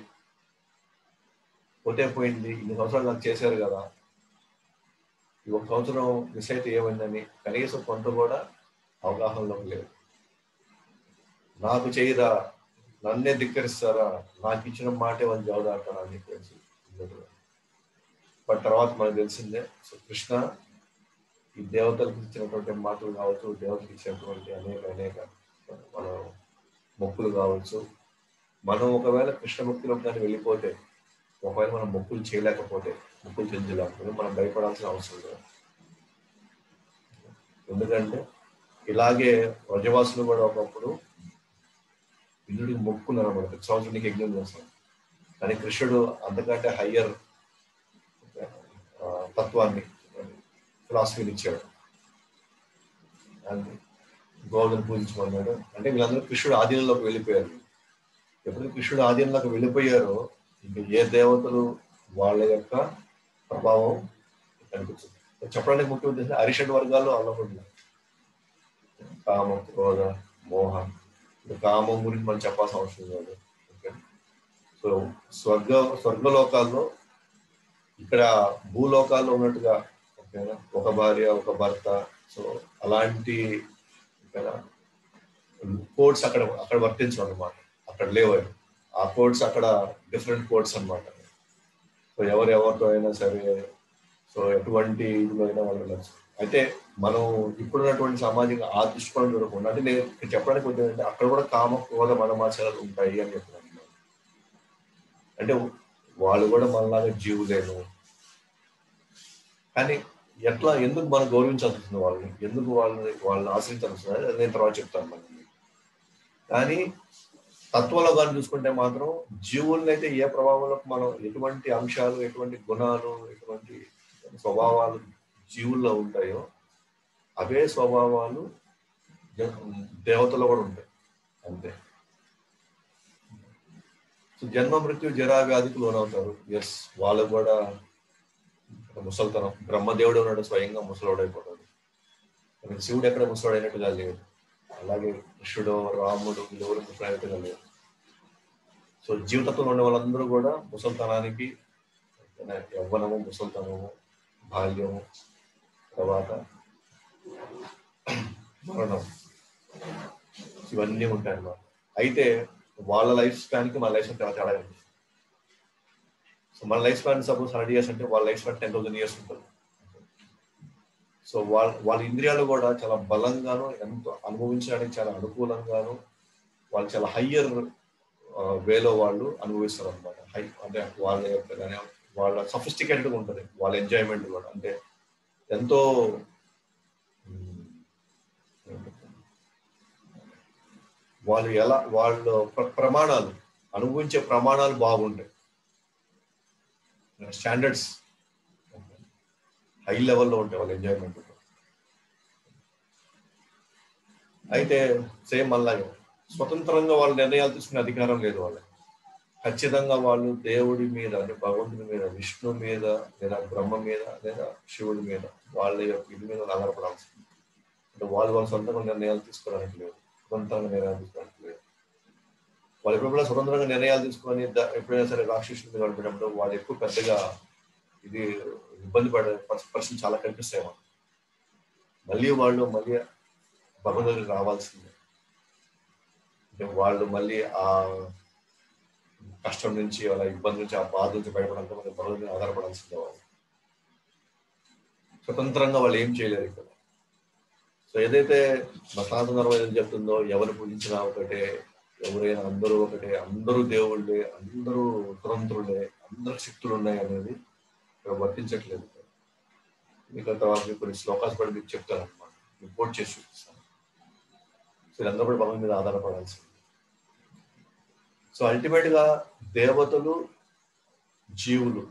పోతే పోయింది, ఇన్ని సంవత్సరాలు నాకు చేశారు కదా, ఈ ఒక సంవత్సరం మిస్ అయితే ఏమైందని కనీసం కొంత కూడా అవగాహనలోకి లేదు. నాకు చేయరా, నన్నే ధిక్కరిస్తారా, నాకు ఇచ్చిన మాటే వాళ్ళు జవదాడతారా అని చెప్పేసి. బట్ తర్వాత మనకు తెలిసిందే, సో కృష్ణ ఈ దేవతలకు ఇచ్చినటువంటి మాటలు కావచ్చు, దేవతలకు ఇచ్చినటువంటి అనేక మన మొక్కులు కావచ్చు, మనం ఒకవేళ కృష్ణ భక్తిలోకి కానీ వెళ్ళిపోతే, ఒకవేళ మనం మొక్కులు చేయలేకపోతే, మొక్కులు చెందలేకపోతే మనం భయపడాల్సిన అవసరం లేదు. ఎందుకంటే ఇలాగే వ్రజవాసులు కూడా ఒకప్పుడు ఇంద్రుడికి మొక్కున్నారు అన్నమాట, ప్రతి సంవత్సరం నీకు యజ్ఞం చేస్తాం. కానీ కృష్ణుడు అంతకంటే హయ్యర్ తత్వాన్ని, ఫిలాసఫీని ఇచ్చాడు. గోవర్ధన పూజించమన్నాడు. అంటే వీళ్ళందరూ కృష్ణుడు ఆధీనంలోకి వెళ్ళిపోయారు. ఎప్పుడు కృష్ణుడు ఆధీనంలోకి వెళ్ళిపోయారో ఇంకా ఏ దేవతలు వాళ్ళ యొక్క ప్రభావం కనిపించింది. చెప్పడానికి ముఖ్య ఉద్దేశం అరిషడ్ వర్గాల్లో అల్లబడినారు. కామ, క్రోధ, మోహం. కామం గురించి మనం చెప్పాల్సిన అవసరం లేదు. ఓకే, సో స్వర్గలోకాల్లో ఇక్కడ భూలోకాల్లో ఉన్నట్టుగా ఓకేనా, ఒక భార్య ఒక భర్త, సో అలాంటి కోడ్స్ అక్కడ వర్తించవు అనమాట, అక్కడ లేవు. ఆ కోడ్స్ అక్కడ డిఫరెంట్ కోడ్స్ అనమాట. సో ఎవరితో అయినా సరే, సో ఎటువంటి ఇదిలో అయినా వాళ్ళు వెళ్ళచ్చు. అయితే మనం ఇప్పుడున్నటువంటి సామాజిక ఆ దృష్టికోణం చూడకుండా, అంటే నేను చెప్పడానికి వచ్చిందంటే అక్కడ కూడా కామ, క్రోధ, మనమాచారాలు ఉంటాయి అని చెప్తున్నాను. అంటే వాళ్ళు కూడా మనలాగా జీవులేను. కానీ ఎందుకు మనం గౌరవించాల్సి వస్తుంది వాళ్ళని, ఎందుకు వాళ్ళని ఆశ్రయించాల్సి వస్తుంది అది నేను తర్వాత చెప్తాను మనకి. కానీ తత్వంలో కానీ చూసుకుంటే మాత్రం జీవుల్ని అయితే ఏ ప్రభావంలో మనం ఎటువంటి అంశాలు, ఎటువంటి గుణాలు, ఎటువంటి స్వభావాలు జీవుల్లో ఉంటాయో అవే స్వభావాలు దేవతలో కూడా ఉంటాయి అంతే. సో జన్మ మృత్యు జరా వ్యాధికి లోనవుతారు. ఎస్, వాళ్ళు కూడా ముసలితనం. బ్రహ్మదేవుడు ఉన్నాడు, స్వయంగా ముసలోడైపోతాడు. శివుడు ఎక్కడ ముసలోడైనట్టుగా లేడు. అలాగే కృష్ణుడు, రాముడు వీళ్ళెవరు ముసలైనట్టుగా లేరు. సో జీవితంలో ఉన్న వాళ్ళందరూ కూడా ముసలితనానికి, యవ్వనము, ముసలితనము, బాల్యము, తర్వాత మరణం, ఇవన్నీ ఉంటాయి అన్నమాట. అయితే వాళ్ళ లైఫ్ స్పాన్కి మన లైఫ్ స్పాన్ చాలా తేడా ఉంది. సో మన లైఫ్ స్పాన్ సపోజ్ 100 years అంటే వాళ్ళ లైఫ్ స్పాన్ 10,000 years ఉంటుంది. సో వాళ్ళ ఇంద్రియాలు కూడా చాలా బలంగాను, ఎంతో అనుభవించడానికి చాలా అనుకూలంగాను, వాళ్ళు చాలా హయ్యర్ వేలో వాళ్ళు అనుభవిస్తారు అనమాట. అంటే వాళ్ళ యొక్క వాళ్ళ సఫిస్టికేటెడ్గా ఉంటుంది వాళ్ళ ఎంజాయ్మెంట్ కూడా. అంటే ఎంతో వాళ్ళ ప్రమాణాలు, అనుభవించే ప్రమాణాలు బాగుంటాయి. స్టాండర్డ్స్ హై లెవెల్లో ఉంటాయి వాళ్ళ ఎంజాయ్మెంట్. అయితే సేమ్ అలాగే స్వతంత్రంగా వాళ్ళ నిర్ణయాలు తీసుకునే అధికారం లేదు వాళ్ళకి. ఖచ్చితంగా వాళ్ళు దేవుడి మీద, అంటే భగవంతుడి మీద, విష్ణు మీద, లేదా బ్రహ్మ మీద, లేదా శివుడి మీద, వాళ్ళ యొక్క ఇది మీద ఆధారపడాల్సింది. అంటే వాళ్ళ సొంతంగా నిర్ణయాలు తీసుకోవడానికి లేదు, స్వతంత్రంగా నిర్ణయాలు తీసుకోవడానికి లేదు. వాళ్ళు ఎప్పుడు స్వతంత్రంగా నిర్ణయాలు తీసుకొని ఎప్పుడైనా సరే రాక్షసుల మీద పడినప్పుడు వాళ్ళు ఎక్కువ పెద్దగా ఇది ఇబ్బంది పడే పరిస్థితులు చాలా కనిపిస్తాయి. మళ్ళీ భగవంతుడికి రావాల్సిందే. అంటే వాళ్ళు మళ్ళీ ఆ కష్టం నుంచి, వాళ్ళ ఇబ్బంది నుంచి, ఆ బాధ నుంచి బయటపడాలంటే మన భగవంతుని ఆధారపడాల్సిందే. వాళ్ళు స్వతంత్రంగా వాళ్ళు ఏం చేయలేరు ఇక్కడ. సో ఏదైతే మా సనాతన ధర్మం ఏదైతే చెప్తుందో, ఎవరు పూజించినా ఒకటే, ఎవరైనా అందరూ ఒకటే, అందరూ దేవుళ్ళే, అందరూ స్వతంత్రులే, అందరు శక్తులు ఉన్నాయి అనేది ఇక్కడ వర్తించట్లేదు. మీకు కొన్ని శ్లోకాలు పడి మీకు చెప్తాను అనమాట, రిపోర్ట్ చేసి చూపిస్తాను. సో వీళ్ళందరూ కూడా భగవంతుని మీద ఆధారపడాల్సింది. సో అల్టిమేట్ గా దేవతలు, జీవులు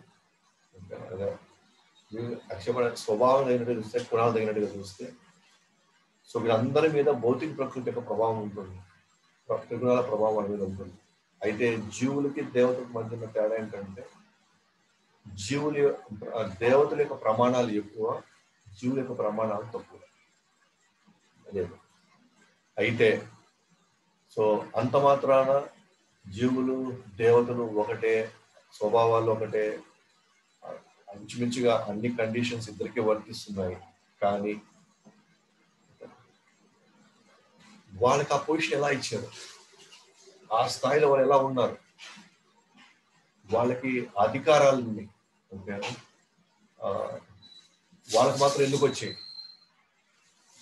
స్వభావం తగినట్టుగా చూస్తే, గుణాలు తగినట్టుగా చూస్తే, సో వీళ్ళందరి మీద భౌతిక ప్రకృతి యొక్క ప్రభావం ఉంటుంది, త్రిగుణాల ప్రభావం అనేది ఉంటుంది. అయితే జీవులకి దేవతలకు మధ్య ఉన్న తేడా ఏంటంటే, దేవతల యొక్క ప్రమాణాలు ఎక్కువ, జీవుల యొక్క ప్రమాణాలు తక్కువ. అదే అయితే సో అంత మాత్రాన జీవులు దేవతలు ఒకటే, స్వభావాలు ఒకటే, ఇంచుమించుగా అన్ని కండిషన్స్ ఇద్దరికీ వర్తిస్తున్నాయి. కానీ వాళ్ళకి ఆ పొజిషన్ ఎలా ఇచ్చారు, ఆ స్థాయిలో వాళ్ళు ఎలా ఉన్నారు, వాళ్ళకి అధికారాలు ఉన్నాయి. వాళ్ళకి మాత్రం ఎందుకు వచ్చాయి,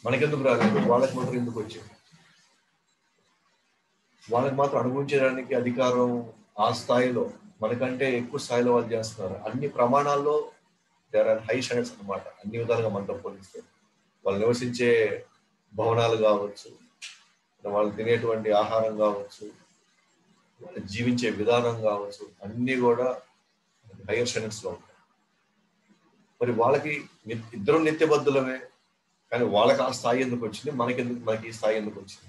మనకెందుకు రాలేదు? వాళ్ళకి మాత్రం ఎందుకు వచ్చాయి? వాళ్ళకి మాత్రం అనుభవించడానికి అధికారం ఆ స్థాయిలో, మనకంటే ఎక్కువ స్థాయిలో వాళ్ళు చేస్తున్నారు. అన్ని ప్రమాణాల్లో దేర్ ఆర్ హై స్టాండర్డ్స్ అనమాట. అన్ని విధాలుగా మనతో పోలిస్తే వాళ్ళు నివసించే భవనాలు కావచ్చు, వాళ్ళు తినేటువంటి ఆహారం కావచ్చు, వాళ్ళు జీవించే విధానం కావచ్చు, అన్నీ కూడా హైయర్ స్టాండర్డ్స్ లో ఉంటాయి. మరి వాళ్ళకి ఇద్దరు నిత్యబద్ధులమే, కానీ వాళ్ళకి ఆ స్థాయి ఎందుకు వచ్చింది, మనకి ఈ స్థాయి ఎందుకు వచ్చింది?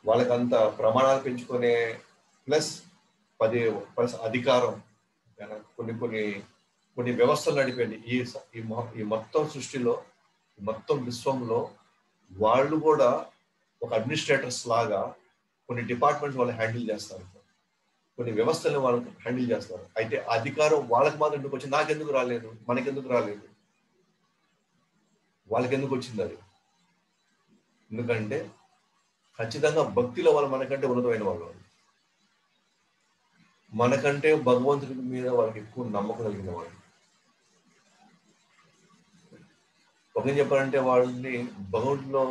వాళ్ళకంత ప్రమాణాలు పెంచుకునే ప్లస్ అధికారం, కొన్ని వ్యవస్థలు నడిపేది ఈ మొత్తం సృష్టిలో, మొత్తం విశ్వంలో వాళ్ళు కూడా ఒక అడ్మినిస్ట్రేటర్స్ లాగా కొన్ని డిపార్ట్మెంట్స్ వాళ్ళు హ్యాండిల్ చేస్తారు, కొన్ని వ్యవస్థలను వాళ్ళు హ్యాండిల్ చేస్తారు. అయితే అధికారం వాళ్ళకి మాత్రం ఎందుకు వచ్చింది? నాకెందుకు రాలేదు, మనకెందుకు రాలేదు, వాళ్ళకి ఎందుకు వచ్చింది? అది ఎందుకంటే ఖచ్చితంగా భక్తిలో వాళ్ళు మనకంటే ఉన్నతమైన వాళ్ళు, మనకంటే భగవంతుడి మీద వాళ్ళకి ఎక్కువ నమ్మకం కలిగిన వాళ్ళు. ఒకటి చెప్పాలంటే వాళ్ళని భగవంతుడిలో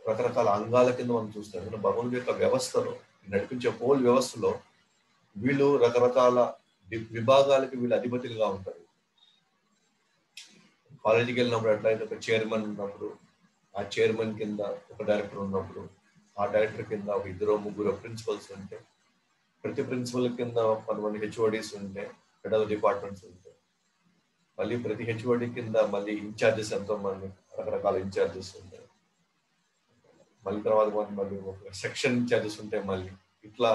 రకరకాల అంగాల కింద మనం చూస్తాం. భగవంతుడి యొక్క వ్యవస్థలో, నడిపించే హోల్ వ్యవస్థలో వీళ్ళు రకరకాల విభాగాలకి వీళ్ళు అధిపతులుగా ఉంటారు. కాలేజీకి వెళ్ళినప్పుడు ఎట్లయితే ఒక చైర్మన్ ఉన్నప్పుడు ఆ చైర్మన్ కింద ఒక డైరెక్టర్ ఉన్నప్పుడు ఆ డైరెక్టర్ కింద ఒక 2-3 ప్రిన్సిపల్స్ ఉంటే, ప్రతి ప్రిన్సిపల్ కింద 10 హెచ్ఓడీస్ ఉంటే, హెడ్ ఆఫ్ డిపార్ట్మెంట్స్ ఉంటే, మళ్ళీ ప్రతి హెచ్ఓడి కింద మళ్ళీ ఇన్ఛార్జెస్ ఎంతో మంది రకరకాల ఇన్ఛార్జెస్ ఉంటాయి. మళ్ళీ తర్వాత మళ్ళీ ఒక సెక్షన్ ఇన్ఛార్జెస్ ఉంటాయి. మళ్ళీ ఇట్లా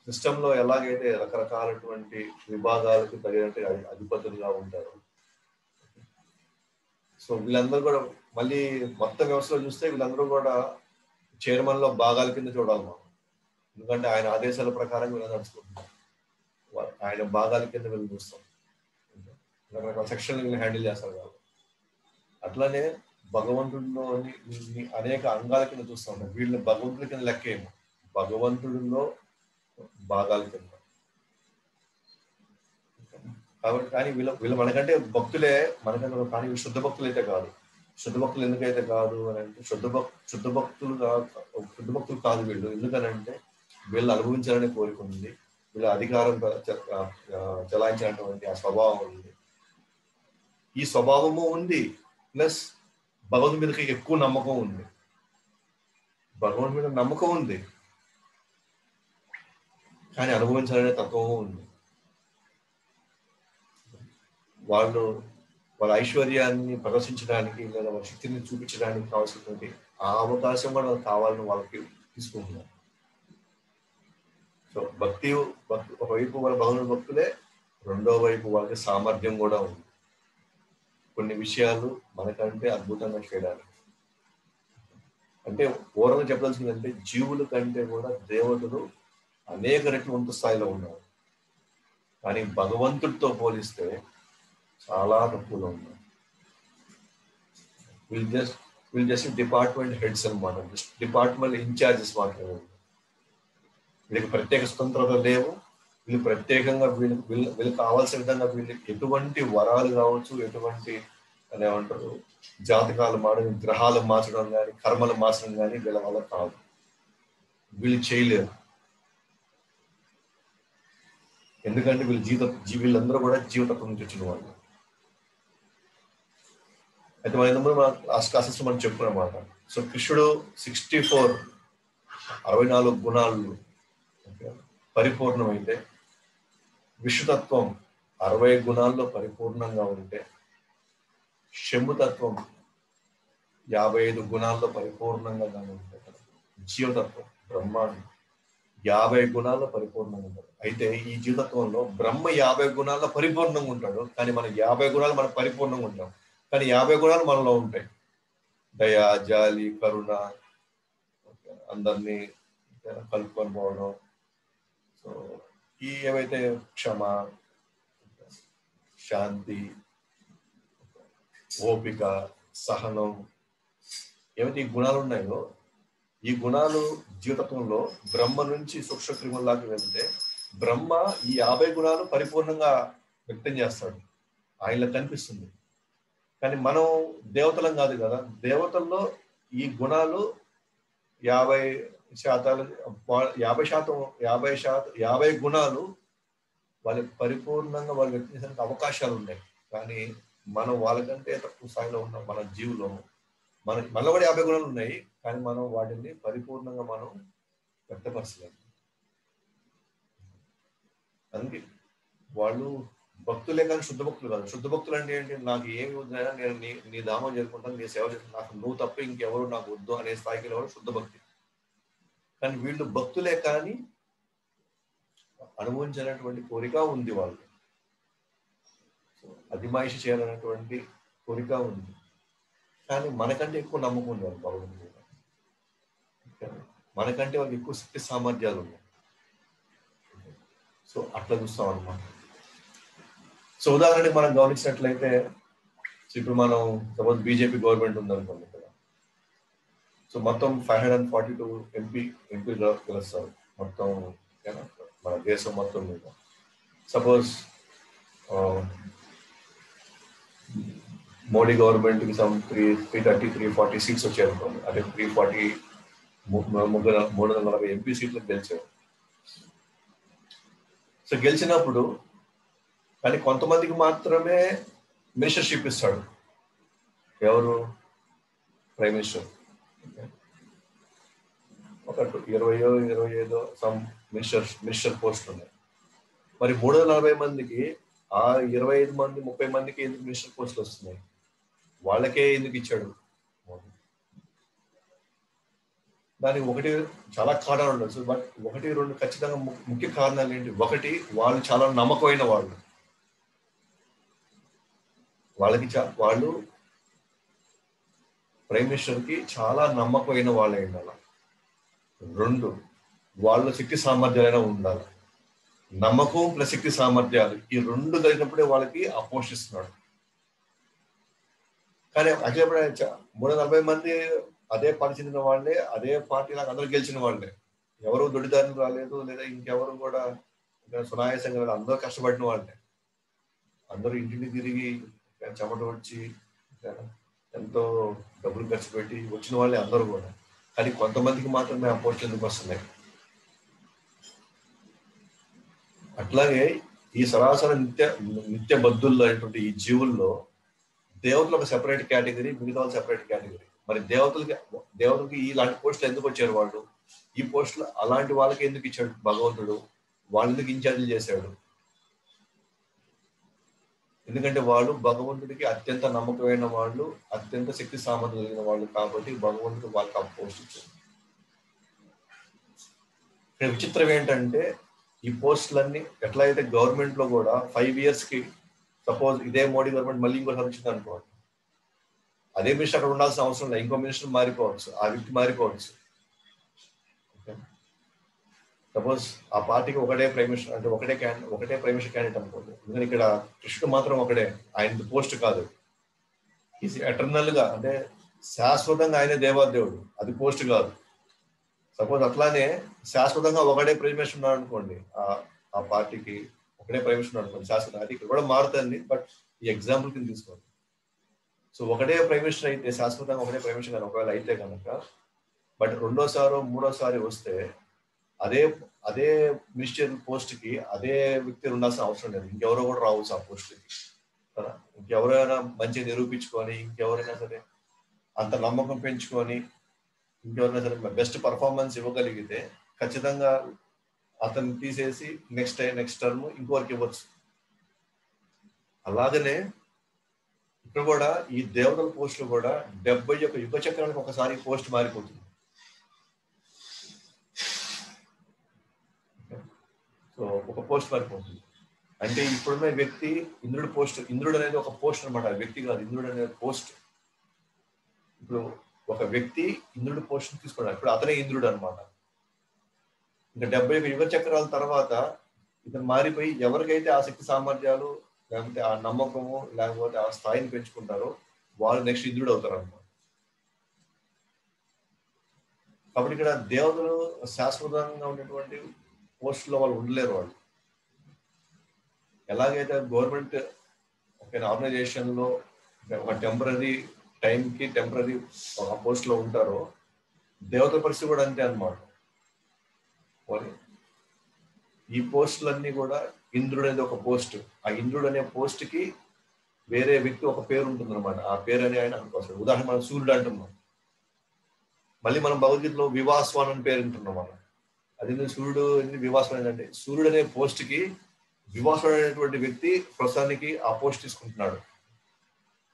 సిస్టంలో ఎలాగైతే రకరకాలటువంటి విభాగాలకు తగినట్టు అధిపతులుగా ఉంటారు. సో వీళ్ళందరూ కూడా మళ్ళీ మొత్తం వ్యవస్థలో చూస్తే వీళ్ళందరూ కూడా చైర్మన్ లో భాగాల కింద చూడాలి మనం. ఎందుకంటే ఆయన ఆదేశాల ప్రకారం వీళ్ళు నడుచుకుంటున్నారు. ఆయన భాగాల కింద వీళ్ళు చూస్తాం, రకరకాల సెక్షన్ వీళ్ళు హ్యాండిల్ చేస్తారు కాబట్టి. అట్లానే భగవంతుడిలోని అనేక అంగాల కింద చూస్తూ ఉంటాం. వీళ్ళని భగవంతుడి కింద లెక్కేమో, భగవంతుడిలో భాగాల కింద. కాబట్టి కానీ వీళ్ళు మనకంటే భక్తులే, మనకంటే కానీ వీళ్ళు శుద్ధ భక్తులు అయితే కాదు. శుద్ధ భక్తులు ఎందుకైతే కాదు అని అంటే శుద్ధ భక్తులు కాదు వీళ్ళు. ఎందుకనంటే వీళ్ళు అనుభవించాలని కోరిక ఉంది, వీళ్ళ అధికారం చలాయించినటువంటి ఆ స్వభావం ఉంది. ఈ స్వభావము ఉంది, ప్లస్ భగవంతుడి మీదకి ఎక్కువ నమ్మకం ఉంది. భగవంతుడి మీద నమ్మకం ఉంది కానీ అనుభవించాలనే తత్వము ఉంది. వాళ్ళ ఐశ్వర్యాన్ని ప్రదర్శించడానికి లేదా వాళ్ళ శక్తిని చూపించడానికి కావాల్సినటువంటి ఆ అవకాశం కూడా కావాలని వాళ్ళకి తీసుకుంటున్నారు. సో భక్తి ఒకవైపు వాళ్ళ భగవంతుడి భక్తులే, రెండో వైపు వాళ్ళకి సామర్థ్యం కూడా ఉంది కొన్ని విషయాలు మనకంటే అద్భుతంగా చేయడానికి. అంటే ఓవరాల్గా చెప్పాల్సిందంటే జీవుల కంటే కూడా దేవతలు అనేక రెట్లు ఉన్నత స్థాయిలో ఉన్నారు, కానీ భగవంతుడితో పోలిస్తే చాలా తక్కువలో ఉన్నారు. వీళ్ళు జస్ట్ డిపార్ట్మెంట్ హెడ్స్ అనమాట, జస్ట్ డిపార్ట్మెంట్ ఇన్ఛార్జెస్ మాత్రమే. వీళ్ళకి ప్రత్యేక స్వతంత్రత లేవు. వీళ్ళు ప్రత్యేకంగా వీళ్ళకి కావాల్సిన విధంగా వీళ్ళకి ఎటువంటి వరాలు కావచ్చు, ఎటువంటి ఏమంటారు జాతకాలు మార్చడం, గ్రహాలు మార్చడం కానీ, కర్మలు మార్చడం కానీ వీళ్ళ వల్ల కాదు. వీళ్ళు చేయలేరు. ఎందుకంటే వీళ్ళందరూ కూడా జీవతత్వం నుంచి వచ్చిన వాళ్ళు. అయితే మన లాస్ట్ క్లాసెస్ మనం చెప్పుకున్నమాట. సో కృష్ణుడు 64 గుణాలు పరిపూర్ణమైతే, విష్ణుతత్వం 60 గుణాల్లో పరిపూర్ణంగా ఉంటే, శంభుతత్వం 55 గుణాల్లో పరిపూర్ణంగా ఉంటే, జీవతత్వం బ్రహ్మాండం 50 గుణాల్లో పరిపూర్ణంగా ఉంటాడు. అయితే ఈ జీవతత్వంలో బ్రహ్మ 50 గుణాల్లో పరిపూర్ణంగా ఉంటాడు, కానీ మన 50 గుణాలు మనం పరిపూర్ణంగా ఉంటాం. కానీ 50 గుణాలు మనలో ఉంటాయి. దయ, జాలి, కరుణ, అందరినీ కలుపుకొని పోవడం, సో ఈ ఏవైతే క్షమ, శాంతి, ఓపిక, సహనం, ఏవైతే ఈ గుణాలు ఉన్నాయో, ఈ గుణాలు జీవతత్వంలో బ్రహ్మ నుంచి సూక్ష్మ క్రిముల్లాగా వెళ్తే బ్రహ్మ ఈ 50 గుణాలు పరిపూర్ణంగా వ్యక్తం చేస్తాడు, ఆయనలో కనిపిస్తుంది. కానీ మనం దేవతలం కాదు కదా. దేవతల్లో ఈ గుణాలు 50 గుణాలు వాళ్ళకి పరిపూర్ణంగా వాళ్ళు వ్యక్తం చేసే అవకాశాలు ఉన్నాయి. కానీ మనం వాళ్ళకంటే తక్కువ స్థాయిలో ఉన్నాం. మన జీవులో మనలో కూడా 50 గుణాలు ఉన్నాయి, కానీ మనం వాటిని పరిపూర్ణంగా మనం వ్యక్తపరచలేము. అందుకే వాళ్ళు భక్తులే కానీ శుద్ధ భక్తులు కాదు. శుద్ధ భక్తులు అంటే ఏంటి? నాకు ఏమి వద్దునైనా నేను నీ ధామం చేసుకుంటాను, నీ సేవ చేసుకుంటాను, నాకు నువ్వు తప్ప ఇంకెవరు నాకు వద్దు అనే స్థాయికి ఎవరు శుద్ధ భక్తి. కానీ వీళ్ళు భక్తులే కానీ అనుభవించినటువంటి కోరిక ఉంది, వాళ్ళు అతిమాయిషి చేయాలనేటువంటి కోరిక ఉంది. కానీ మనకంటే ఎక్కువ నమ్మకం ఉంది వాళ్ళు భగవంతుడి మీద. మనకంటే వాళ్ళకి ఎక్కువ శక్తి సామర్థ్యాలు ఉన్నాయి. సో అట్లా చూస్తాం అన్నమాట. సో ఉదాహరణకి మనం గమనించినట్లయితే, ఇప్పుడు మనం సపోజ్ బీజేపీ గవర్నమెంట్ ఉందనుకోండి ఇక్కడ. సో మొత్తం 542 ఎంపీలు గెలుస్తారు మొత్తం మన దేశం మొత్తం మీద. సపోజ్ మోడీ గవర్నమెంట్కి 330-340 సీట్స్ వచ్చాయి అనుకోండి. అంటే 340 ఎంపీ సీట్లు గెలిచారు. సో గెలిచినప్పుడు కానీ కొంతమందికి మాత్రమే మినిస్టర్షిప్ ఇస్తాడు. ఎవరు? Prime minister. ఒక 25 సమ్ మినిస్టర్ పోస్టులు ఉన్నాయి. మరి 340 మందికి ఆ 25 మంది 30 మందికి ఎందుకు మినిస్టర్ పోస్టులు వస్తున్నాయి? వాళ్ళకే ఎందుకు ఇచ్చాడు? దానికి ఒకటి చాలా కారణాలు ఉండొచ్చు, బట్ 1-2 ఖచ్చితంగా ముఖ్య కారణాలు ఏంటి? ఒకటి, వాళ్ళు చాలా నమ్మకమైన వాళ్ళు. వాళ్ళు ప్రైమ్ మినిస్టర్కి చాలా నమ్మకమైన వాళ్ళు ఉండాలి. 2, వాళ్ళ శక్తి సామర్థ్యాలైనా ఉండాలి. నమ్మకం ప్లస్ శక్తి సామర్థ్యాలు ఈ 2 కలిగినప్పుడే వాళ్ళకి ఆ పోస్ట్ ఇస్తున్నాడు. కానీ అక్కడ 340 మంది అదే పార్టీ చెందిన వాళ్ళే, అదే పార్టీ లాగా అందరూ గెలిచిన వాళ్ళే. ఎవరు దొడ్డిదారులు రాలేదు, లేదా ఇంకెవరు కూడా సునాయాసంగా రాలేదు. అందరూ కష్టపడిన వాళ్ళే. అందరూ ఇంటిని తిరిగి చెమట వచ్చి ఎంతో డబ్బులు ఖర్చు పెట్టి వచ్చిన వాళ్ళే అందరూ కూడా. కానీ కొంతమందికి మాత్రమే ఆ పోస్టులు ఎందుకు వస్తున్నాయి? అట్లాగే ఈ సరాసరి నిత్య బద్ధుల్లో అయినటువంటి ఈ జీవుల్లో దేవతలు ఒక సెపరేట్ కేటగిరీ, మిగతా వాళ్ళు సెపరేట్ కేటగిరీ. మరి దేవతలకి ఇలాంటి పోస్టులు ఎందుకు వచ్చారు? వాళ్ళు ఈ పోస్టులు అలాంటి వాళ్ళకి ఎందుకు ఇచ్చాడు భగవంతుడు? వాళ్ళు ఎందుకు ఇన్ఛార్జీలు చేశాడు? ఎందుకంటే వాళ్ళు భగవంతుడికి అత్యంత నమ్మకమైన వాళ్ళు, అత్యంత శక్తి సామర్థ్యం కలిగిన వాళ్ళు కాబట్టి భగవంతుడు వాళ్ళకి ఆ పోస్ట్ ఇచ్చాడు. ఇక్కడ విచిత్రం ఏంటంటే ఈ పోస్టులన్నీ ఎట్లా అయితే గవర్నమెంట్ లో కూడా 5 years కి సపోజ్ ఇదే మోడీ గవర్నమెంట్ మళ్ళీ ఇంకోటి వచ్చింది అనుకోండి, అదే మినిస్టర్ అక్కడ ఉండాల్సిన అవసరం లేదు. ఇంకో మినిస్టర్ మారిపోవచ్చు, ఆ వ్యక్తి మారిపోవచ్చు. సపోజ్ ఆ పార్టీకి ఒకటే ప్రైమ్ మినిస్టర్ అంటే ఒకటే ప్రైమ్ మినిస్టర్ క్యాండిడేట్ అనుకోండి. ఎందుకంటే ఇక్కడ కృష్ణుడు మాత్రం ఒకటే, ఆయన పోస్ట్ కాదు. ఈజ్ ఎటర్నల్ గా అంటే శాశ్వతంగా ఆయనే దేవాదేవుడు, అది పోస్ట్ కాదు. సపోజ్ అట్లానే శాశ్వతంగా ఒకటే ప్రైమ్ మినిస్టర్ ఉన్నాడు అనుకోండి, ఆ పార్టీకి ఒకటే ప్రైమ్ మినిస్టర్ అనుకోండి శాశ్వతంగా, అది ఇక్కడ కూడా మారుతుంది. బట్ ఈ ఎగ్జాంపుల్ కింద తీసుకోండి. సో ఒకటే ప్రైమ్ మినిస్టర్ అయితే శాశ్వతంగా ఒకటే ప్రైమ్ మినిస్టర్ కానీ ఒకవేళ అయితే కనుక, బట్ రెండోసారి మూడోసారి వస్తే అదే మినిస్టర్ పోస్ట్ కి అదే వ్యక్తి ఉండాల్సిన అవసరం లేదు. ఇంకెవరో కూడా రావచ్చు ఆ పోస్ట్ కి కదా. ఇంకెవరైనా మంచిగా నిరూపించుకొని, ఇంకెవరైనా సరే అంత నమ్మకం పెంచుకొని, ఇంకెవరైనా సరే బెస్ట్ పర్ఫార్మెన్స్ ఇవ్వగలిగితే ఖచ్చితంగా అతన్ని తీసేసి నెక్స్ట్ టర్మ్ ఇంకోరికి ఇవ్వచ్చు. అలాగనే ఇక్కడ కూడా ఈ దేవతల పోస్టులు కూడా 71 యుగ చక్రానికి ఒకసారి పోస్ట్ మారిపోతుంది. సో ఒక పోస్ట్ మారిపోతుంది అంటే ఇప్పుడున్న వ్యక్తి ఇంద్రుడు పోస్ట్, ఇంద్రుడు అనేది ఒక పోస్ట్ అనమాట, వ్యక్తి కాదు. ఇంద్రుడు అనేది పోస్ట్. ఇప్పుడు ఒక వ్యక్తి ఇంద్రుడు పోస్ట్ తీసుకున్నాడు, ఇప్పుడు అతనే ఇంద్రుడు అనమాట. ఇంకా 71 యుగ చక్రాల తర్వాత ఇతను మారిపోయి ఎవరికైతే ఆ శక్తి సామర్థ్యాలు, లేకపోతే ఆ నమ్మకము, లేకపోతే ఆ స్థాయిని పెంచుకుంటారో వాళ్ళు నెక్స్ట్ ఇంద్రుడు అవుతారు అనమాట. కాబట్టి ఇక్కడ దేవతలు శాశ్వతంగా ఉన్నటువంటి పోస్టులో వాళ్ళు ఉండలేరు. వాళ్ళు ఎలాగైతే గవర్నమెంట్ ఒక ఆర్గనైజేషన్ లో ఒక టెంపరీ టైంకి టెంపరీ ఒక పోస్ట్ లో ఉంటారో, దేవతల పరిస్థితి కూడా అంతే అనమాట. ఈ పోస్టులన్నీ కూడా ఇంద్రుడు అనేది ఒక పోస్ట్, ఆ ఇంద్రుడు అనే పోస్ట్ కి వేరే వ్యక్తి ఒక పేరు ఉంటుంది అనమాట. ఆ పేరు అని ఆయన అనుకోవచ్చు. ఉదాహరణ మనం సూర్యుడు అంటున్నాం, మళ్ళీ మనం భగవద్గీతలో వివాస్వాన్ అని పేరు ఉంటున్నాం మనం. అది సూర్యుడు వివాస్వాన్ ఏంటంటే సూర్యుడు అనే పోస్ట్ కి వివాస్వాన్ అనేటువంటి వ్యక్తి ప్రస్తుతానికి ఆ పోస్ట్ తీసుకుంటున్నాడు.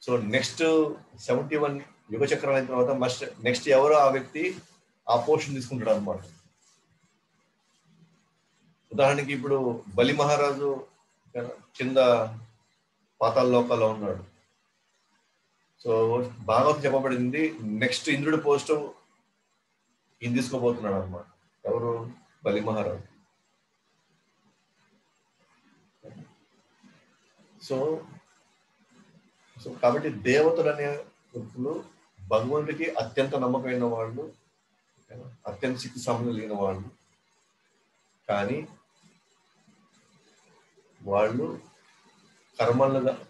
సో నెక్స్ట్ 71 యుగ చక్రాలు అయిన తర్వాత నెక్స్ట్ ఎవరో ఆ వ్యక్తి ఆ పోస్ట్ తీసుకుంటాడు అనమాట. ఉదాహరణకి ఇప్పుడు బలి మహారాజు కింద పాతాళ లోకాల్లో ఉన్నాడు. సో భాగవతం చెప్పబడింది నెక్స్ట్ ఇంద్రుడి పోస్ట్ ఈయన తీసుకోబోతున్నాడు అనమాట. ఎవరు? బలి మహారాజు. సో కాబట్టి దేవతలు అనే వ్యక్తులు భగవంతుడికి అత్యంత నమ్మకమైన వాళ్ళు, అత్యంత శక్తి సంబంధం లేని వాళ్ళు. కానీ వాళ్ళు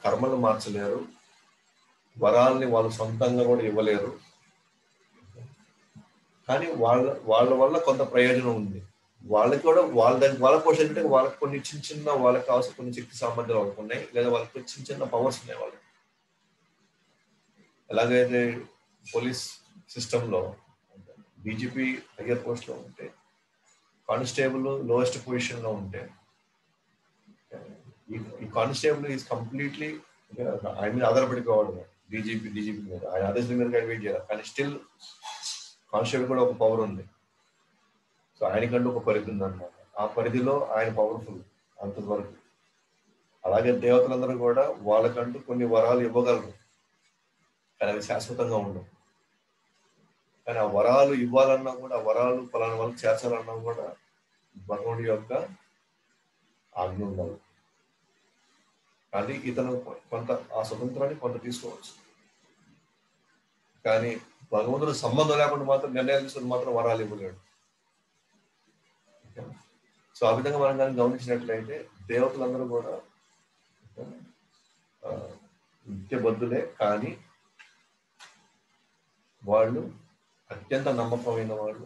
కర్మలు మార్చలేరు, వరాల్ని వాళ్ళు సొంతంగా కూడా ఇవ్వలేరు. కానీ వాళ్ళ వల్ల కొంత ప్రయోజనం ఉంది. వాళ్ళకి కూడా వాళ్ళ పోషన్ అంటే వాళ్ళకి కొన్ని చిన్న చిన్న వాళ్ళకి కావాల్సిన కొన్ని శక్తి సామర్థ్యాలు వాళ్ళకి ఉన్నాయి, లేదా వాళ్ళకి చిన్న చిన్న పవర్స్ ఉన్నాయి వాళ్ళకి. ఎలాగైతే పోలీస్ సిస్టంలో డీజీపీ హయ్యర్ పోస్ట్ లో ఉంటే, కానిస్టేబుల్ లోయెస్ట్ పొజిషన్ లో ఉంటే, ఈ కానిస్టేబుల్ ఈజ్ కంప్లీట్లీ ఆయన మీద ఆధారపడిపోవడం డీజీపీ మీద, ఆయన ఆదేశం మీద వెయిట్ చేయాలి. కానీ స్టిల్ కానిస్టేబుల్ కూడా ఒక పవర్ ఉంది. సో ఆయనకంటూ ఒక పరిధి ఉందన్నమాట. ఆ పరిధిలో ఆయన పవర్ఫుల్ అంతవరకు. అలాగే దేవతలందరూ కూడా వాళ్ళకంటూ కొన్ని వరాలు ఇవ్వగలరు, కానీ అవి శాశ్వతంగా ఉండవు. కానీ ఆ వరాలు ఇవ్వాలన్నా కూడా, ఆ వరాలు పలానా వాళ్ళకి చేర్చాలన్నా కూడా భగవంతుడి యొక్క ఆజ్ఞ ఉండాలి. అది ఇతను కొంత ఆ స్వతంత్రాన్ని కొంత తీసుకోవచ్చు. కానీ భగవంతుడు సంబంధం లేకుండా మాత్రం నిర్ణయాలు తీసుకుని మాత్రం వరాలు ఇవ్వలేడు. సో ఆ విధంగా మనం కానీ గమనించినట్లయితే దేవతలందరూ కూడా నిత్యబద్ధులే, కానీ వాళ్ళు అత్యంత నమ్మకమైన వాళ్ళు,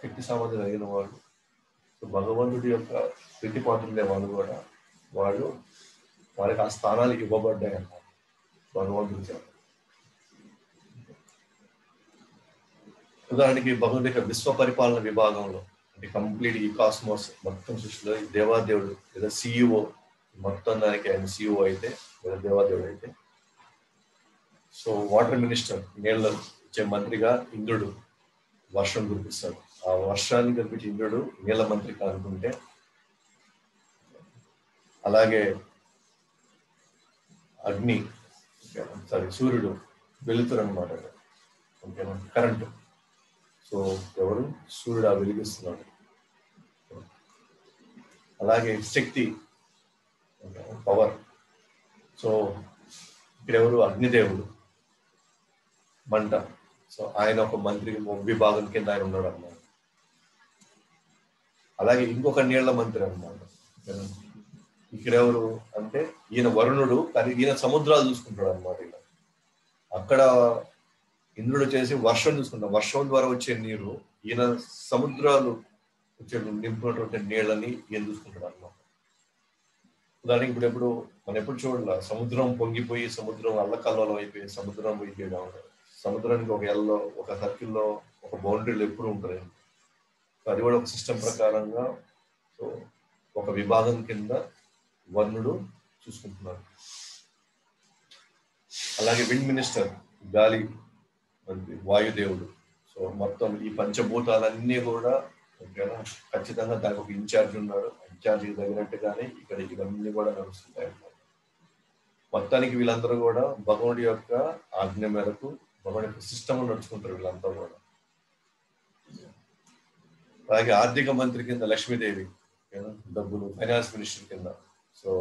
శక్తి సామర్థ్యం కలిగిన వాళ్ళు. భగవంతుడి యొక్క ప్రీతిపాత్రులే వాళ్ళు కూడా. వాళ్ళకి ఆ స్థానాలు ఇవ్వబడ్డాయి అన్నమాట భగవంతుడి చేత. ఉదాహరణకి భగవంతుడి యొక్క విశ్వ పరిపాలన విభాగంలో, అంటే కంప్లీట్ ఈ కాస్మోస్ మొత్తం సృష్టిలో దేవాదేవుడు లేదా సిఇఓ, మొత్తం దానికి ఆయన సిఇఓ అయితే లేదా దేవాదేవుడు అయితే, సో వాటర్ మినిస్టర్, నీళ్ళ ఇచ్చే మంత్రిగా ఇంద్రుడు వర్షం కురిపిస్తాడు. ఆ వర్షాన్ని కురిపించి ఇంద్రుడు నీళ్ళ మంత్రి అనుకుంటే, అలాగే అగ్ని సూర్యుడు వెలుతురు అనమాట, ఓకేనా, కరెంటు. సో ఎవరు? సూర్యుడు ఆ వెలిగిస్తున్నాడు. అలాగే శక్తి, పవర్. సో ఇక్కడ ఎవరు? అగ్నిదేవుడు, మంట. సో ఆయన ఒక మంత్రి విభాగం కింద ఆయన ఉన్నాడు అన్నమాట. అలాగే ఇంకొక నీళ్ల మంత్రి అన్నమాట. ఇక్కడ ఎవరు అంటే ఈయన వరుణుడు, కానీ ఈయన సముద్రాలు చూసుకుంటాడు అన్నమాట. ఇలా అక్కడ ఇంద్రుడు చేసి వర్షం చూసుకుంటాడు. వర్షం ద్వారా వచ్చే నీరు ఈయన సముద్రాలు వచ్చే నింపుకున్నటువంటి నీళ్ళని ఈయన చూసుకుంటాడు అన్నమాట. దానికి ఇప్పుడు మనం ఎప్పుడు చూడాల, సముద్రం పొంగిపోయి సముద్రం అల్లకల్లోలం అయిపోయి సముద్రం పోయిపోయి ఉంటారు. సముద్రానికి ఒక ఎల్లో, ఒక సర్కిల్లో ఒక బౌండరీలు ఎప్పుడు ఉంటాయి. అది కూడా ఒక సిస్టమ్ ప్రకారంగా సో ఒక విభాగం కింద వర్ణుడు చూసుకుంటున్నాడు. అలాగే విండ్ మినిస్టర్, గాలి మంత్రి, వాయుదేవుడు. సో మొత్తం ఈ పంచభూతాలన్నీ కూడా ఓకేనా, ఖచ్చితంగా దానికి ఒక ఇన్ఛార్జ్ ఉన్నాడు. ఇన్ఛార్జికి తగినట్టుగానే ఇక్కడ ఇవన్నీ కూడా నడుస్తుంటాయి. మొత్తానికి వీళ్ళందరూ కూడా భగవానుడి యొక్క ఆజ్ఞ మేరకు భగవాన్ యొక్క సిస్టమ్ నడుచుకుంటారు వీళ్ళంతా కూడా. అలాగే ఆర్థిక మంత్రి కింద లక్ష్మీదేవి, డబ్బులు, ఫైనాన్స్ మినిస్టర్ కింద. సో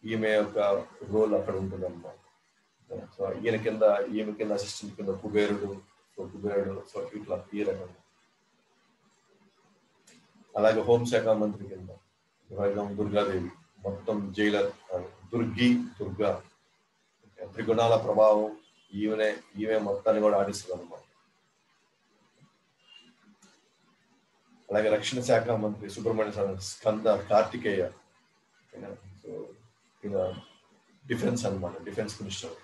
ఈమె యొక్క రోల్ అక్కడ ఉంటుంది అన్నమాట. సో ఈమె కింద అసిస్టెంట్ కింద కుబేరుడు. సో ఇట్లా ఈ రకంగా. అలాగే హోంశాఖ మంత్రి కింద దుర్గాదేవి, మొత్తం జైలర్ దుర్గా, త్రిగుణాల ప్రభావం ఈమె మొత్తాన్ని కూడా ఆడిస్తుంది అన్నమాట. అలాగే రక్షణ శాఖ మంత్రి సుబ్రహ్మణ్య స్కంద కార్తికేయ, సో డిఫెన్స్ అన్నమాట, డిఫెన్స్ మినిస్టర్.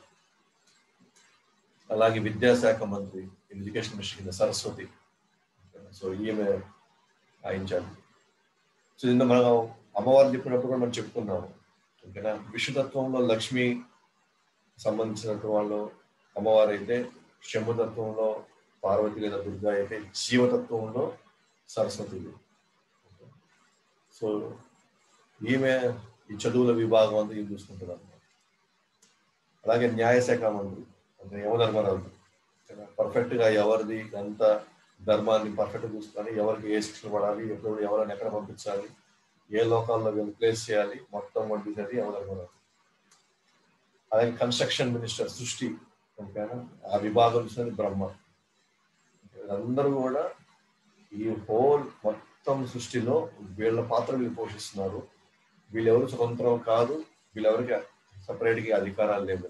అలాగే విద్యాశాఖ మంత్రి, ఎడ్యుకేషన్ మినిస్టర్ కింద సరస్వతి. సో ఈమె ఇన్ఛార్జ్. సో ఇంత మనం అమ్మవారిని చెప్పినప్పుడు కూడా మనం చెప్పుకున్నాము, ఓకేనా. విష్ణుతత్వంలో లక్ష్మి సంబంధించినటువంటి వాళ్ళు అమ్మవారు అయితే, శంభుతత్వంలో పార్వతి లేదా దుర్గా అయితే, జీవతత్వంలో సరస్వతి. సో ఈమె ఈ చదువుల విభాగం అంతా ఈమె చూసుకుంటుంది అన్నమాట. అలాగే న్యాయశాఖ మంత్రి అంటే యమధర్మరాజు, పర్ఫెక్ట్ గా ఎవరిది ఎంత ధర్మాన్ని పర్ఫెక్ట్ చూసుకొని ఎవరికి ఏ శిక్షణ పడాలి, ఎప్పుడు ఎవరైనా ఎక్కడ పంపించాలి, ఏ లోకాల్లో వీళ్ళు ప్లేస్ చేయాలి, మొత్తం వంటిది యమధర్మరాజు. అలాగే కన్స్ట్రక్షన్ మినిస్టర్ సృష్టి, ఓకేనా, ఆ విభాగం చూసినది బ్రహ్మ. వీళ్ళందరూ కూడా ఈ హోల్ మొత్తం సృష్టిలో వీళ్ళ పాత్ర వీళ్ళు పోషిస్తున్నారు. వీళ్ళెవరు స్వతంత్రం కాదు, వీళ్ళెవరికి సపరేట్గా అధికారాలు లేవు.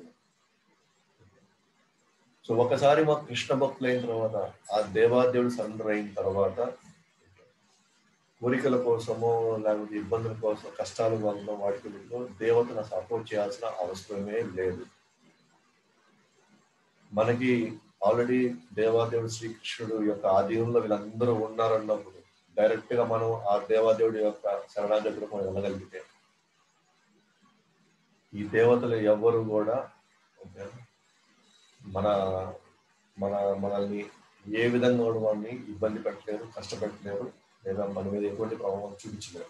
సో ఒకసారి మాకు కృష్ణ భక్తులు అయిన తర్వాత, ఆ దేవాదేవుడు సరెండర్ అయిన తర్వాత కోరికల కోసమో లేకపోతే ఇబ్బందుల కోసం కష్టాల వల్ల వాటికి వీటిలో దేవతను సపోర్ట్ చేయాల్సిన అవసరమే లేదు. మనకి ఆల్రెడీ దేవాదేవుడు శ్రీకృష్ణుడు యొక్క ఆధీనంలో వీళ్ళందరూ ఉన్నారన్నప్పుడు డైరెక్ట్ గా మనం ఆ దేవాదేవుడి యొక్క శరణాగతిలో మనం వెళ్ళగలిగితే ఈ దేవతలు ఎవ్వరు కూడా మన మన మనల్ని ఏ విధంగా కూడా మనల్ని ఇబ్బంది పెట్టలేరు, కష్టపెట్టలేరు, లేదా మన మీద ఎటువంటి ప్రభావం చూపించలేరు.